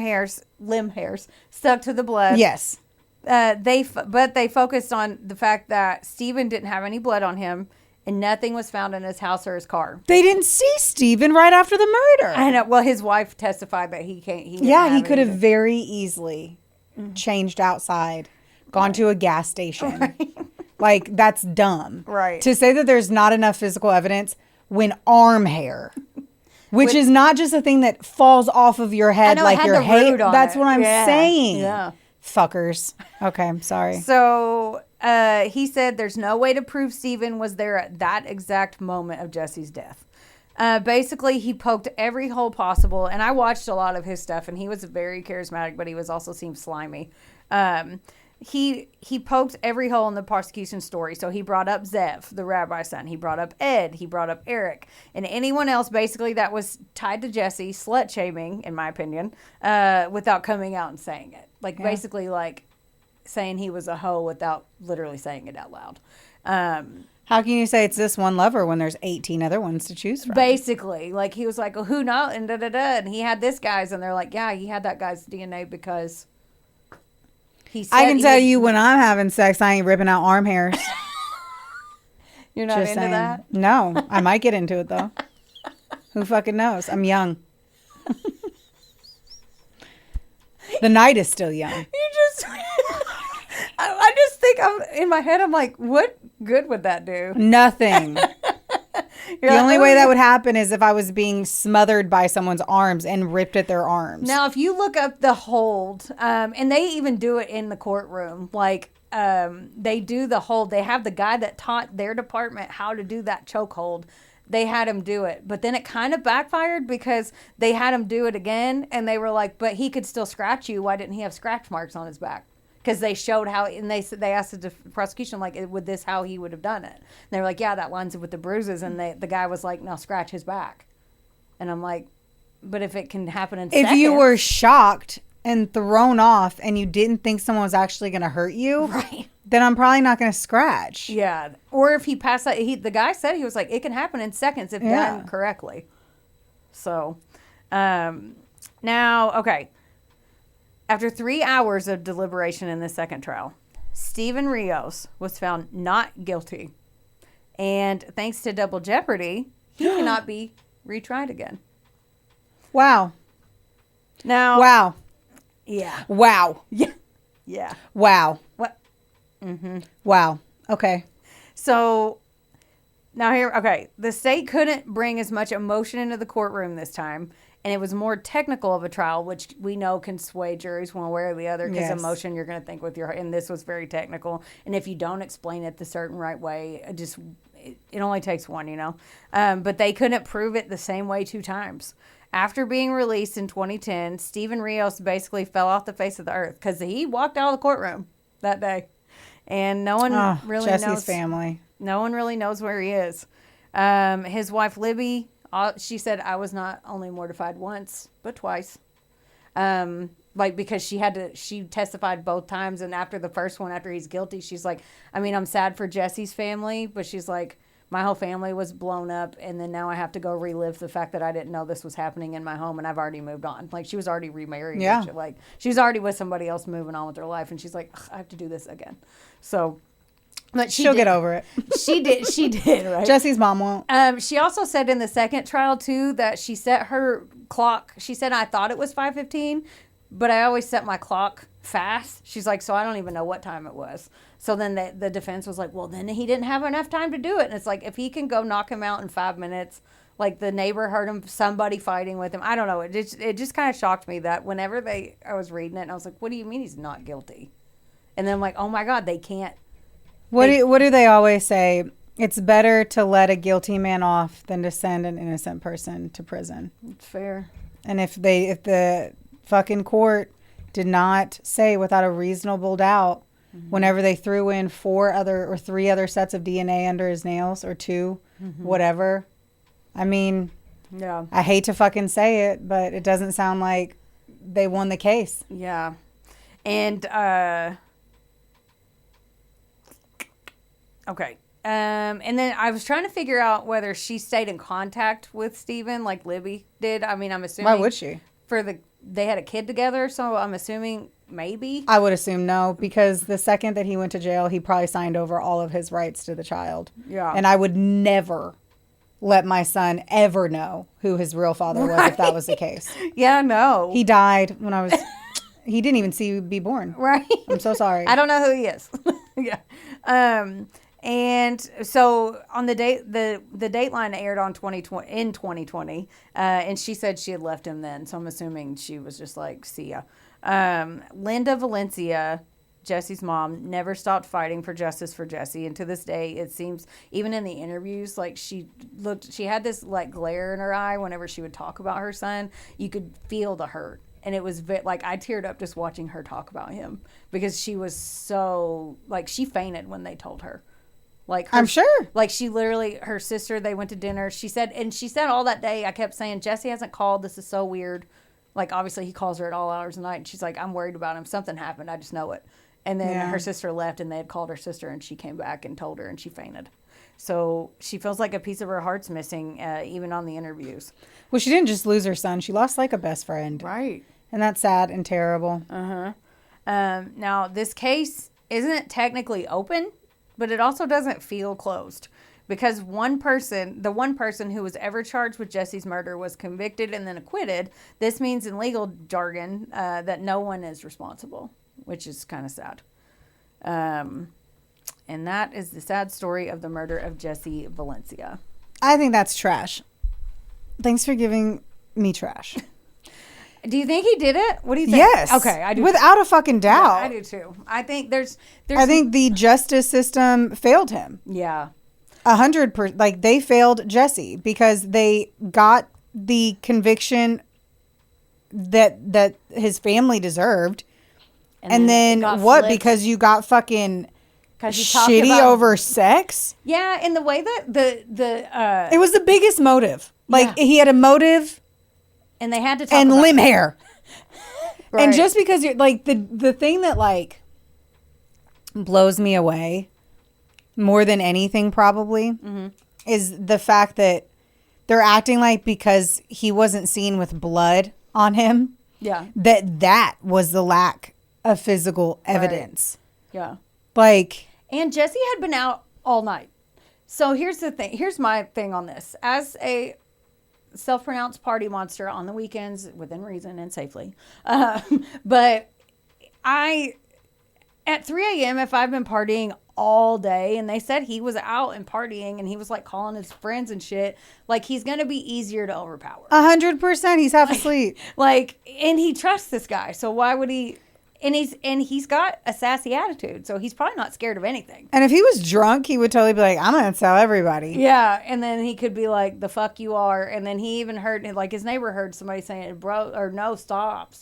Speaker 2: hairs stuck to the blood.
Speaker 1: Yes.
Speaker 2: They focused on the fact that Stephen didn't have any blood on him, and nothing was found in his house or his car.
Speaker 1: They didn't see Stephen right after the murder.
Speaker 2: I know. Well, his wife testified that he can't. He
Speaker 1: could have very easily changed outside, gone to a gas station. Right. Like, that's dumb.
Speaker 2: Right.
Speaker 1: To say that there's not enough physical evidence when arm hair, which is not just a thing that falls off of your head like your hair. That's what I'm saying. Yeah. Fuckers. Okay, I'm sorry.
Speaker 2: So he said there's no way to prove Stephen was there at that exact moment of Jesse's death. Basically, he poked every hole possible, and I watched a lot of his stuff, and he was very charismatic, but he also seemed slimy. He poked every hole in the prosecution story. So he brought up Zev, the rabbi's son. He brought up Ed. He brought up Eric. And anyone else, basically, that was tied to Jesse, slut-shaming, in my opinion, without coming out and saying it. Like, basically, like, saying he was a hoe without literally saying it out loud.
Speaker 1: How can you say it's this one lover when there's 18 other ones to choose from?
Speaker 2: Basically. Like, he was like, well, who knows? And da-da-da. And he had this guy's. And they're like, yeah, he had that guy's DNA because...
Speaker 1: I can tell you when I'm having sex, I ain't ripping out arm hairs.
Speaker 2: You're not into that?
Speaker 1: No. I might get into it, though. Who fucking knows? I'm young. The night is still young.
Speaker 2: You just... I just think in my head, I'm like, what good would that do?
Speaker 1: Nothing. The only way that would happen is if I was being smothered by someone's arms and ripped at their arms.
Speaker 2: Now, if you look up the hold, and they even do it in the courtroom, like they do the hold. They have the guy that taught their department how to do that chokehold. They had him do it, but then it kind of backfired because they had him do it again, and they were like, but he could still scratch you. Why didn't he have scratch marks on his back? Because they showed how, and they asked the prosecution, like, would this how he would have done it? And they were like, yeah, that lines up with the bruises. And the guy was like, no, scratch his back. And I'm like, but if it can happen in seconds.
Speaker 1: If you were shocked and thrown off and you didn't think someone was actually going to hurt you,
Speaker 2: right,
Speaker 1: then I'm probably not going to scratch.
Speaker 2: Yeah. Or if he passed out, the guy said, he was like, it can happen in seconds if done correctly. So, now, okay. After 3 hours of deliberation in the second trial, Stephen Rios was found not guilty. And thanks to double jeopardy, he cannot be retried again.
Speaker 1: Wow.
Speaker 2: Now.
Speaker 1: Wow.
Speaker 2: Yeah.
Speaker 1: Wow.
Speaker 2: Yeah. Yeah.
Speaker 1: Wow.
Speaker 2: What? Mm-hmm.
Speaker 1: Wow. Okay.
Speaker 2: So now here, okay, the state couldn't bring as much emotion into the courtroom this time. And it was more technical of a trial, which we know can sway juries one way or the other. Because emotion, you're going to think with your... And this was very technical. And if you don't explain it the certain right way, it only takes one, you know. But they couldn't prove it the same way 2 times. After being released in 2010, Stephen Rios basically fell off the face of the earth. Because he walked out of the courtroom that day. And no one really knows...
Speaker 1: Jesse's family.
Speaker 2: No one really knows where he is. His wife, Libby... she said, I was not only mortified once, but twice. Because she testified both times. And after the first one, after he's guilty, she's like, I mean, I'm sad for Jesse's family, but she's like, my whole family was blown up. And then now I have to go relive the fact that I didn't know this was happening in my home. And I've already moved on. Like, she was already remarried.
Speaker 1: Yeah.
Speaker 2: She was already with somebody else moving on with her life. And she's like, I have to do this again. So, But
Speaker 1: She'll get over it.
Speaker 2: She did, right?
Speaker 1: Jesse's mom won't.
Speaker 2: She also said in the second trial, too, that she set her clock. She said, I thought it was 5:15, but I always set my clock fast. She's like, so I don't even know what time it was. So then the defense was like, well, then he didn't have enough time to do it. And it's like, if he can go knock him out in 5 minutes, like the neighbor heard him, somebody fighting with him. I don't know. It just kind of shocked me that whenever I was reading it, and I was like, what do you mean he's not guilty? And then I'm like, oh my God, they can't.
Speaker 1: What do they always say? It's better to let a guilty man off than to send an innocent person to prison.
Speaker 2: It's fair.
Speaker 1: And if the fucking court did not say without a reasonable doubt, whenever they threw in 3 other sets of DNA under his nails, or 2, whatever. I mean,
Speaker 2: yeah.
Speaker 1: I hate to fucking say it, but it doesn't sound like they won the case.
Speaker 2: Yeah. And, okay. And then I was trying to figure out whether she stayed in contact with Steven like Libby did. I mean, I'm assuming.
Speaker 1: Why would she?
Speaker 2: They had a kid together, so I'm assuming maybe.
Speaker 1: I would assume no, because the second that he went to jail, he probably signed over all of his rights to the child.
Speaker 2: Yeah.
Speaker 1: And I would never let my son ever know who his real father was if that was the case.
Speaker 2: Yeah, no.
Speaker 1: He died when I was... He didn't even see me be born.
Speaker 2: Right.
Speaker 1: I'm so sorry.
Speaker 2: I don't know who he is. Yeah. And so on the Dateline aired on 2020, and she said she had left him then. So I'm assuming she was just like, see ya. Linda Valencia, Jesse's mom, never stopped fighting for justice for Jesse. And to this day, it seems, even in the interviews, like she had this like glare in her eye whenever she would talk about her son. You could feel the hurt. And it was like, I teared up just watching her talk about him, because she was so, like, she fainted when they told her. Like,
Speaker 1: I'm sure.
Speaker 2: Like, she literally, her sister, they went to dinner. She said all that day, I kept saying, Jesse hasn't called. This is so weird. Like, obviously, he calls her at all hours of the night. And she's like, I'm worried about him. Something happened. I just know it. And then her sister left, and they had called her sister, and she came back and told her, and she fainted. So she feels like a piece of her heart's missing, even on the interviews.
Speaker 1: Well, she didn't just lose her son. She lost, like, a best friend.
Speaker 2: Right.
Speaker 1: And that's sad and terrible.
Speaker 2: Uh-huh. Now, this case isn't technically open, but it also doesn't feel closed, because the one person who was ever charged with Jesse's murder was convicted and then acquitted. This means in legal jargon that no one is responsible, which is kind of sad. And that is the sad story of the murder of Jesse Valencia.
Speaker 1: I think that's trash. Thanks for giving me trash.
Speaker 2: Do you think he did it? What do you think?
Speaker 1: Yes.
Speaker 2: Okay, I do.
Speaker 1: Without a fucking doubt.
Speaker 2: Yeah, I do too. I think there's
Speaker 1: I think the justice system failed him.
Speaker 2: Yeah.
Speaker 1: 100%. Like, they failed Jesse because they got the conviction that his family deserved. And then what? Flipped. Because you got fucking shitty over sex? Yeah,
Speaker 2: in the way that
Speaker 1: it was the biggest motive. Like, he had a motive.
Speaker 2: And they had to talk
Speaker 1: and
Speaker 2: about
Speaker 1: limb hair.
Speaker 2: Right.
Speaker 1: And just because you're like the thing that like blows me away more than anything probably is the fact that they're acting like because he wasn't seen with blood on him.
Speaker 2: Yeah.
Speaker 1: That was the lack of physical evidence.
Speaker 2: Right. Yeah.
Speaker 1: Like,
Speaker 2: and Jesse had been out all night. So here's the thing. Here's my thing on this. As a self-pronounced party monster on the weekends, within reason and safely. But at 3 a.m., if I've been partying all day, and they said he was out and partying, and he was like calling his friends and shit, like, he's going to be easier to overpower.
Speaker 1: 100%. He's half asleep.
Speaker 2: Like, and he trusts this guy. So why would he? And he's got a sassy attitude, so he's probably not scared of anything.
Speaker 1: And if he was drunk, he would totally be like, I'm going to tell everybody.
Speaker 2: Yeah, and then he could be like, the fuck you are. And then he even heard, like, his neighbor heard somebody saying, bro, or no, stop.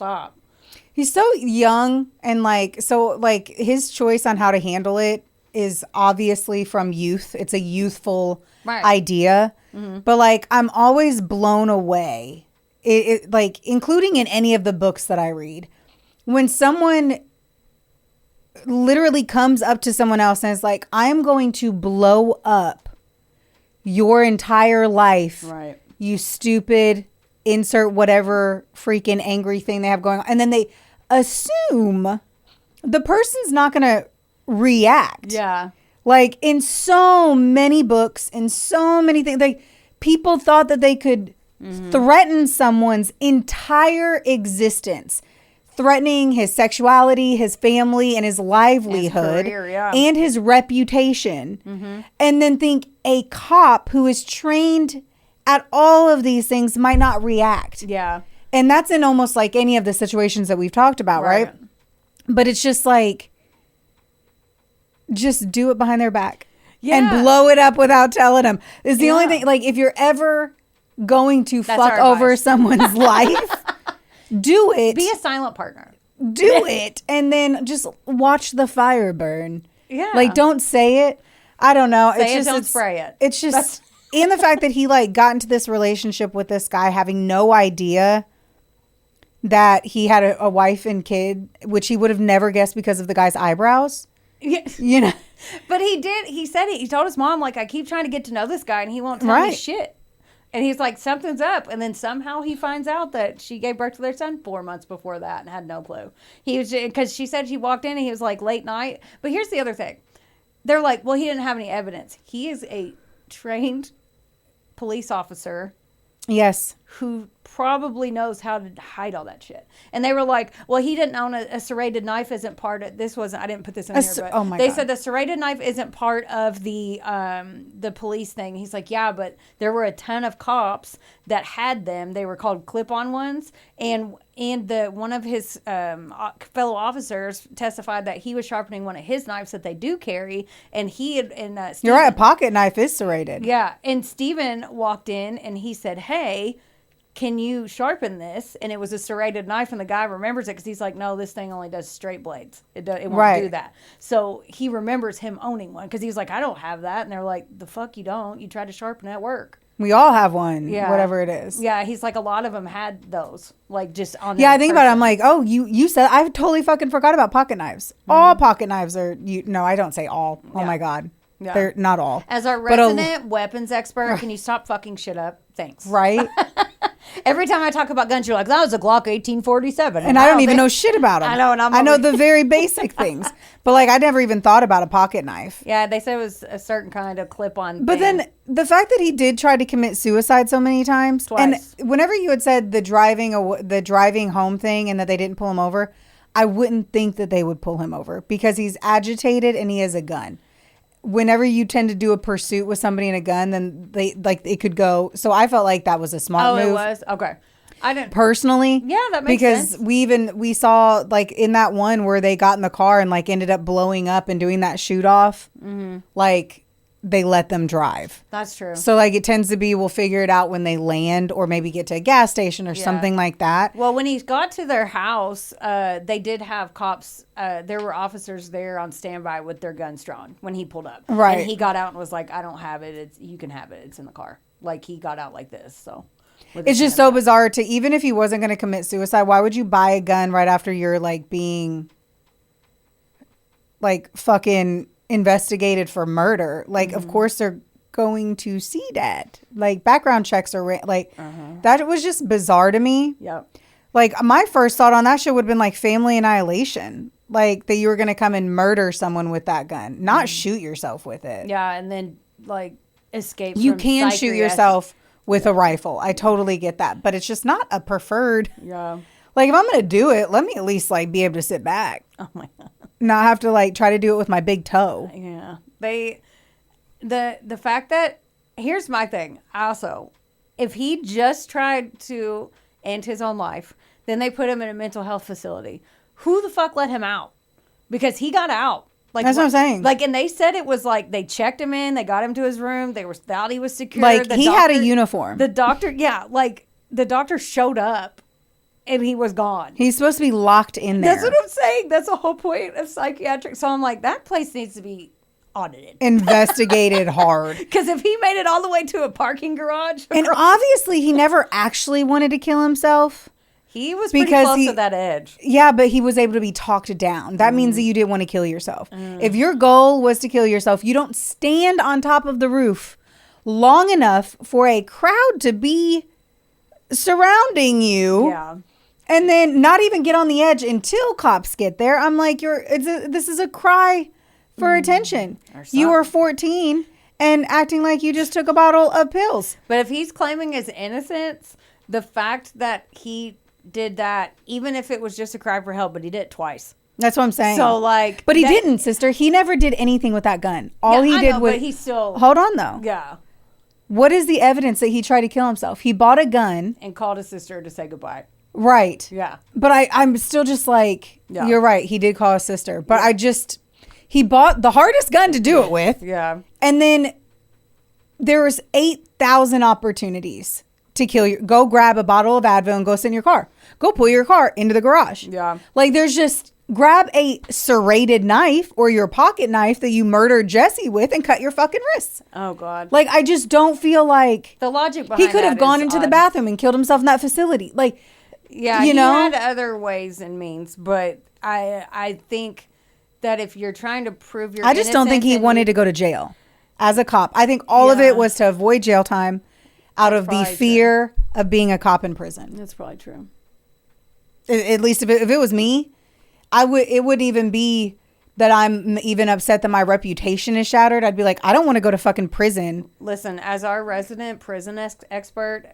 Speaker 1: He's so young, and like, so like his choice on how to handle it is obviously from youth. It's a youthful idea. Mm-hmm. But like, I'm always blown away. It like, including in any of the books that I read, when someone literally comes up to someone else and is like, I'm going to blow up your entire life.
Speaker 2: Right.
Speaker 1: You stupid, insert whatever freaking angry thing they have going on. And then they assume the person's not going to react.
Speaker 2: Yeah.
Speaker 1: Like in so many books, in so many things, like people thought that they could threaten someone's entire existence, threatening his sexuality, his family, and his livelihood,
Speaker 2: His career,
Speaker 1: and his reputation. And then think a cop who is trained at all of these things might not react.
Speaker 2: Yeah.
Speaker 1: And that's in almost like any of the situations that we've talked about, right? But it's just like, just do it behind their back.
Speaker 2: Yeah.
Speaker 1: And blow it up without telling them. Is the only thing, like, if you're ever going to fuck over someone's life, do it.
Speaker 2: Be a silent partner.
Speaker 1: Do it. And then just watch the fire burn.
Speaker 2: Yeah.
Speaker 1: Like, don't say it. I don't know.
Speaker 2: Say it, don't spray it.
Speaker 1: It's just, and the fact that he, like, got into this relationship with this guy having no idea that he had a wife and kid, which he would have never guessed because of the guy's eyebrows.
Speaker 2: Yeah.
Speaker 1: You know?
Speaker 2: But he did. He said it. He told his mom, like, I keep trying to get to know this guy, and he won't tell me shit. And he's like, something's up. And then somehow he finds out that she gave birth to their son 4 months before that and had no clue. He was, because she said she walked in and he was like late night. But here's the other thing. They're like, well, he didn't have any evidence. He is a trained police officer.
Speaker 1: Yes.
Speaker 2: Who probably knows how to hide all that shit. And they were like, well, he didn't own a serrated knife isn't part of, this wasn't, I didn't put this in here, but they
Speaker 1: God.
Speaker 2: said the serrated knife isn't part of the police thing. He's like, yeah, but there were a ton of cops that had them. They were called clip-on ones. And one of his fellow officers testified that he was sharpening one of his knives that they do carry. And he had, Steven,
Speaker 1: you're right, a pocket knife is serrated.
Speaker 2: Yeah. And Steven walked in and he said, hey, can you sharpen this? And it was a serrated knife, and the guy remembers it because he's like, no, this thing only does straight blades. It won't do that. So he remembers him owning one because he's like, I don't have that. And they're like, the fuck you don't? You tried to sharpen it at work.
Speaker 1: We all have one, whatever it is.
Speaker 2: Yeah, he's like, a lot of them had those, like just on.
Speaker 1: Yeah, I think about it. I'm like, oh, you said, I totally fucking forgot about pocket knives. All pocket knives are, no, I don't say all. Oh my God. Yeah. They're not all.
Speaker 2: As our resident weapons expert, can you stop fucking shit up? Thanks.
Speaker 1: Right?
Speaker 2: Every time I talk about guns, you're like, that was a Glock 1847.
Speaker 1: And I don't even know shit about them.
Speaker 2: I know, and
Speaker 1: I know the very basic things. But like, I never even thought about a pocket knife.
Speaker 2: Yeah, they said it was a certain kind of clip-on
Speaker 1: But
Speaker 2: thing.
Speaker 1: then the fact that he did try to commit suicide so many times.
Speaker 2: Twice.
Speaker 1: And whenever you had said the driving home thing and that they didn't pull him over, I wouldn't think that they would pull him over because he's agitated and he has a gun. Whenever you tend to do a pursuit with somebody in a gun, then they like it could go. So I felt like that was a smart move.
Speaker 2: Oh, it was? Okay. I didn't
Speaker 1: personally.
Speaker 2: Yeah, that makes sense.
Speaker 1: Because we saw like in that one where they got in the car and like ended up blowing up and doing that shoot off. Like they let them drive.
Speaker 2: That's true.
Speaker 1: So like it tends to be we'll figure it out when they land or maybe get to a gas station or something like that.
Speaker 2: Well, when he got to their house, they did have cops. There were officers there on standby with their guns drawn when he pulled up.
Speaker 1: Right.
Speaker 2: And he got out and was like, I don't have it. You can have it. It's in the car. Like he got out like this. So
Speaker 1: it's just so bizarre to, even if he wasn't going to commit suicide, why would you buy a gun right after you're like being like fucking investigated for murder? Like, of course they're going to see that. Like background checks are like, that was just bizarre to me.
Speaker 2: Yep.
Speaker 1: Like my first thought on that shit would have been like family annihilation. Like that you were going to come and murder someone with that gun, not shoot yourself with it.
Speaker 2: Yeah. And then like escape.
Speaker 1: You can shoot yourself with a rifle. I totally get that, but it's just not a preferred.
Speaker 2: Yeah.
Speaker 1: Like if I'm going to do it, let me at least like be able to sit back.
Speaker 2: Oh my God.
Speaker 1: Not have to like try to do it with my big toe.
Speaker 2: Yeah. The fact that, here's my thing. Also, if he just tried to end his own life, then they put him in a mental health facility. Who the fuck let him out? Because he got out. Like,
Speaker 1: that's what I'm saying.
Speaker 2: Like, and they said it was like they checked him in, they got him to his room, they thought he was secure.
Speaker 1: Like he had a uniform.
Speaker 2: The doctor, like the doctor showed up and he was gone.
Speaker 1: He's supposed to be locked in there.
Speaker 2: That's what I'm saying. That's the whole point of psychiatric. So I'm like, that place needs to be audited.
Speaker 1: Investigated hard.
Speaker 2: Because if he made it all the way to a parking garage.
Speaker 1: And obviously he never actually wanted to kill himself.
Speaker 2: He was pretty close to that edge.
Speaker 1: Yeah, but he was able to be talked down. That means that you didn't want to kill yourself. If your goal was to kill yourself, you don't stand on top of the roof long enough for a crowd to be surrounding you.
Speaker 2: Yeah.
Speaker 1: And then not even get on the edge until cops get there. I'm like, this is a cry for attention.
Speaker 2: Or
Speaker 1: You were
Speaker 2: something.
Speaker 1: 14 and acting like you just took a bottle of pills.
Speaker 2: But if he's claiming his innocence, the fact that he did that, even if it was just a cry for help, but he did it twice.
Speaker 1: That's what I'm saying.
Speaker 2: So, like...
Speaker 1: But he
Speaker 2: that-
Speaker 1: didn't, sister. He never did anything with that gun. All
Speaker 2: Yeah,
Speaker 1: he
Speaker 2: I
Speaker 1: did
Speaker 2: know,
Speaker 1: was...
Speaker 2: but he still...
Speaker 1: Hold on, though.
Speaker 2: Yeah.
Speaker 1: What is the evidence that he tried to kill himself? He bought a gun.
Speaker 2: And called his sister to say goodbye.
Speaker 1: Right.
Speaker 2: Yeah.
Speaker 1: But I'm still just like,
Speaker 2: Yeah.
Speaker 1: you're right. He did call his sister. But he bought the hardest gun to do it with.
Speaker 2: Yeah.
Speaker 1: And then there was 8,000 opportunities to kill you. Go grab a bottle of Advil and go sit in your car. Go pull your car into the garage.
Speaker 2: Yeah.
Speaker 1: Like there's just grab a serrated knife or your pocket knife that you murdered Jesse with and cut your fucking wrists.
Speaker 2: Oh, God.
Speaker 1: Like I just don't feel like
Speaker 2: The logic behind
Speaker 1: he could have
Speaker 2: that
Speaker 1: gone
Speaker 2: is
Speaker 1: into the
Speaker 2: odd.
Speaker 1: bathroom and killed himself in that facility. Like,
Speaker 2: Yeah,
Speaker 1: you know?
Speaker 2: he had other ways and means, but I think that if you're trying to prove your
Speaker 1: I just don't think he
Speaker 2: innocence and
Speaker 1: wanted to go to jail as a cop. I think all of
Speaker 2: Yeah.
Speaker 1: it was to avoid jail time out of the
Speaker 2: probably
Speaker 1: fear of being a cop in prison.
Speaker 2: That's probably true.
Speaker 1: At least if it was me, it wouldn't even be that I'm even upset that my reputation is shattered. I'd be like, I don't want to go to fucking prison.
Speaker 2: Listen, as our resident prison expert,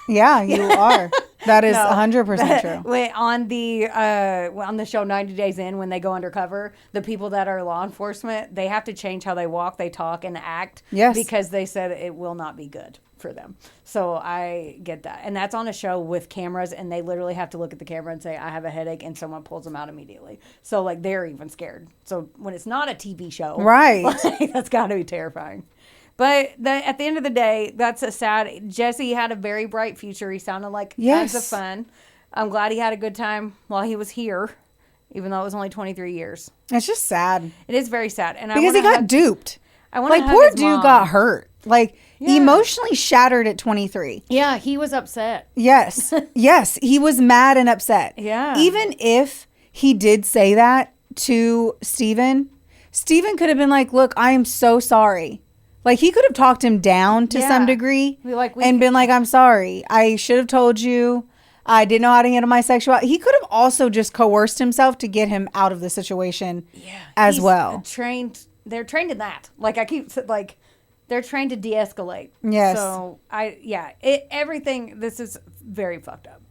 Speaker 1: Yeah, you are. That is
Speaker 2: No.
Speaker 1: 100% true.
Speaker 2: wait, on the show 90 Days In, when they go undercover, the people that are law enforcement, they have to change how they walk, they talk, and act.
Speaker 1: Yes.
Speaker 2: Because they said it will not be good for them. So I get that. And that's on a show with cameras, and they literally have to look at the camera and say, I have a headache, and someone pulls them out immediately. So, like, they're even scared. So when it's not a TV show,
Speaker 1: Right.
Speaker 2: like, that's got to be terrifying. But at the end of the day, that's a sad... Jesse had a very bright future. He sounded like
Speaker 1: Yes.
Speaker 2: tons of fun. I'm glad he had a good time while he was here, even though it was only 23 years.
Speaker 1: It's just sad.
Speaker 2: It is very sad. And
Speaker 1: Because he got duped.
Speaker 2: I want
Speaker 1: Like, poor dude got hurt. Like, emotionally shattered at 23.
Speaker 2: Yeah, he was upset.
Speaker 1: Yes. Yes. He was mad and upset.
Speaker 2: Yeah.
Speaker 1: Even if he did say that to Steven could have been like, look, I am so sorry. Like, he could have talked him down to some
Speaker 2: Yeah.
Speaker 1: degree
Speaker 2: Be like,
Speaker 1: and been like, I'm sorry. I should have told you. I didn't know how to handle my sexuality. He could have also just coerced himself to get him out of the situation as
Speaker 2: He's
Speaker 1: well.
Speaker 2: They're trained in that. Like, they're trained to de-escalate.
Speaker 1: Yes.
Speaker 2: So, everything, this is very fucked up.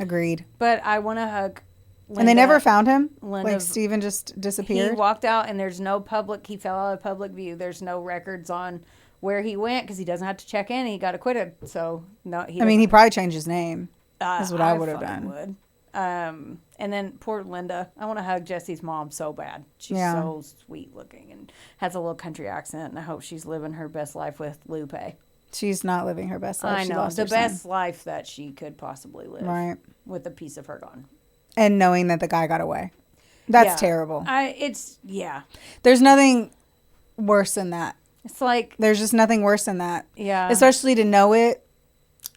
Speaker 1: Agreed.
Speaker 2: But I want to hug Linda.
Speaker 1: And they never found him?
Speaker 2: Linda-
Speaker 1: Like, Steven just
Speaker 2: He
Speaker 1: disappeared?
Speaker 2: walked out, and there's no he fell out of public view. There's no records on where he went because he doesn't have to check in. He got acquitted. So, no,
Speaker 1: he probably changed his name. That's what I would have
Speaker 2: fucking
Speaker 1: done.
Speaker 2: would. And then poor Linda. I want to hug Jesse's mom so bad. She's
Speaker 1: Yeah.
Speaker 2: so sweet looking and has a little country accent. And I hope she's living her best life with Lupe.
Speaker 1: She's not living her best life.
Speaker 2: I
Speaker 1: She
Speaker 2: know.
Speaker 1: lost
Speaker 2: The
Speaker 1: her son.
Speaker 2: best life that she could possibly live.
Speaker 1: Right.
Speaker 2: With a piece of her gone.
Speaker 1: And knowing that the guy got away. That's
Speaker 2: Yeah.
Speaker 1: terrible.
Speaker 2: Yeah.
Speaker 1: There's nothing worse than that.
Speaker 2: It's like,
Speaker 1: There's just nothing worse than that.
Speaker 2: yeah.
Speaker 1: Especially to know it.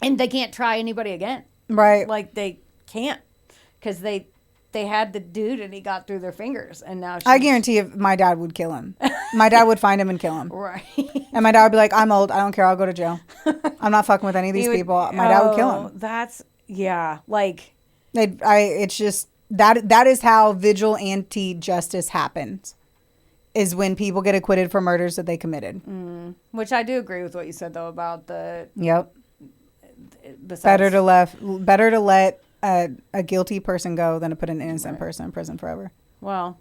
Speaker 2: And they can't try anybody again.
Speaker 1: Right.
Speaker 2: Like, they can't. Because they had the dude and he got through their fingers. And now
Speaker 1: I guarantee if my dad would kill him. My dad would find him and kill him.
Speaker 2: Right.
Speaker 1: And my dad would be like, I'm old. I don't care. I'll go to jail. I'm not fucking with any of these people. My dad would kill him.
Speaker 2: That's, yeah. Like,
Speaker 1: It's just that is how vigilante justice happens. Is when people get acquitted for murders that they committed.
Speaker 2: which I do agree with what you said, though, about the...
Speaker 1: Yep.
Speaker 2: Besides,
Speaker 1: Better to let a guilty person go than to put an innocent person in prison forever.
Speaker 2: Well,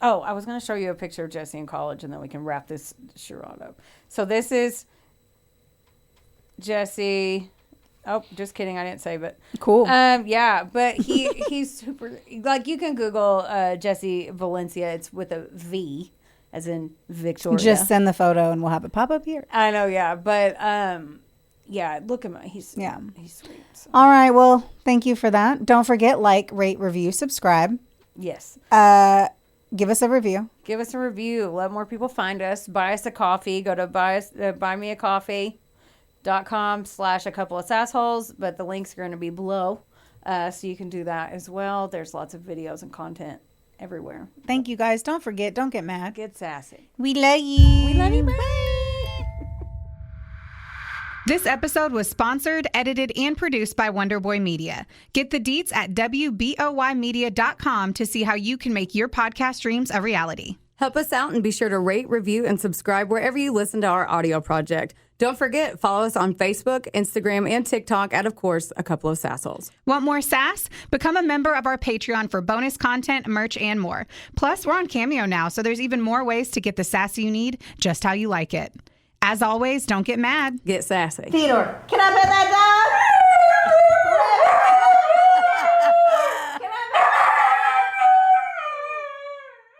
Speaker 2: I was going to show you a picture of Jesse in college, and then we can wrap this charade up. So this is Jesse... Oh, just kidding. I didn't save it.
Speaker 1: Cool.
Speaker 2: Yeah, but he's super... Like, you can Google Jesse Valencia. It's with a V, as in Victoria.
Speaker 1: Just send the photo and we'll have it pop up here.
Speaker 2: I know, yeah. But, yeah, look at him. He's sweet. So.
Speaker 1: All right. Well, thank you for that. Don't forget, like, rate, review, subscribe.
Speaker 2: Yes.
Speaker 1: Give us a review.
Speaker 2: Give us a review. Let more people find us. Buy us a coffee. Go to buymeacoffee.com/a-couple-of-sassholes. But the links are going to be below. So you can do that as well. There's lots of videos and content everywhere.
Speaker 1: Thank you, guys. Don't forget. Don't get mad.
Speaker 2: Get sassy.
Speaker 1: We love you.
Speaker 2: We love you. Bye.
Speaker 3: This episode was sponsored, edited, and produced by Wonderboy Media. Get the deets at WBOYmedia.com to see how you can make your podcast dreams a reality.
Speaker 4: Help us out and be sure to rate, review, and subscribe wherever you listen to our audio project. Don't forget, follow us on Facebook, Instagram, and TikTok at, of course, A Couple of Sassholes.
Speaker 3: Want more sass? Become a member of our Patreon for bonus content, merch, and more. Plus, we're on Cameo now, so there's even more ways to get the sass you need just how you like it. As always, don't get mad.
Speaker 4: Get sassy.
Speaker 5: Theodore, can I bet that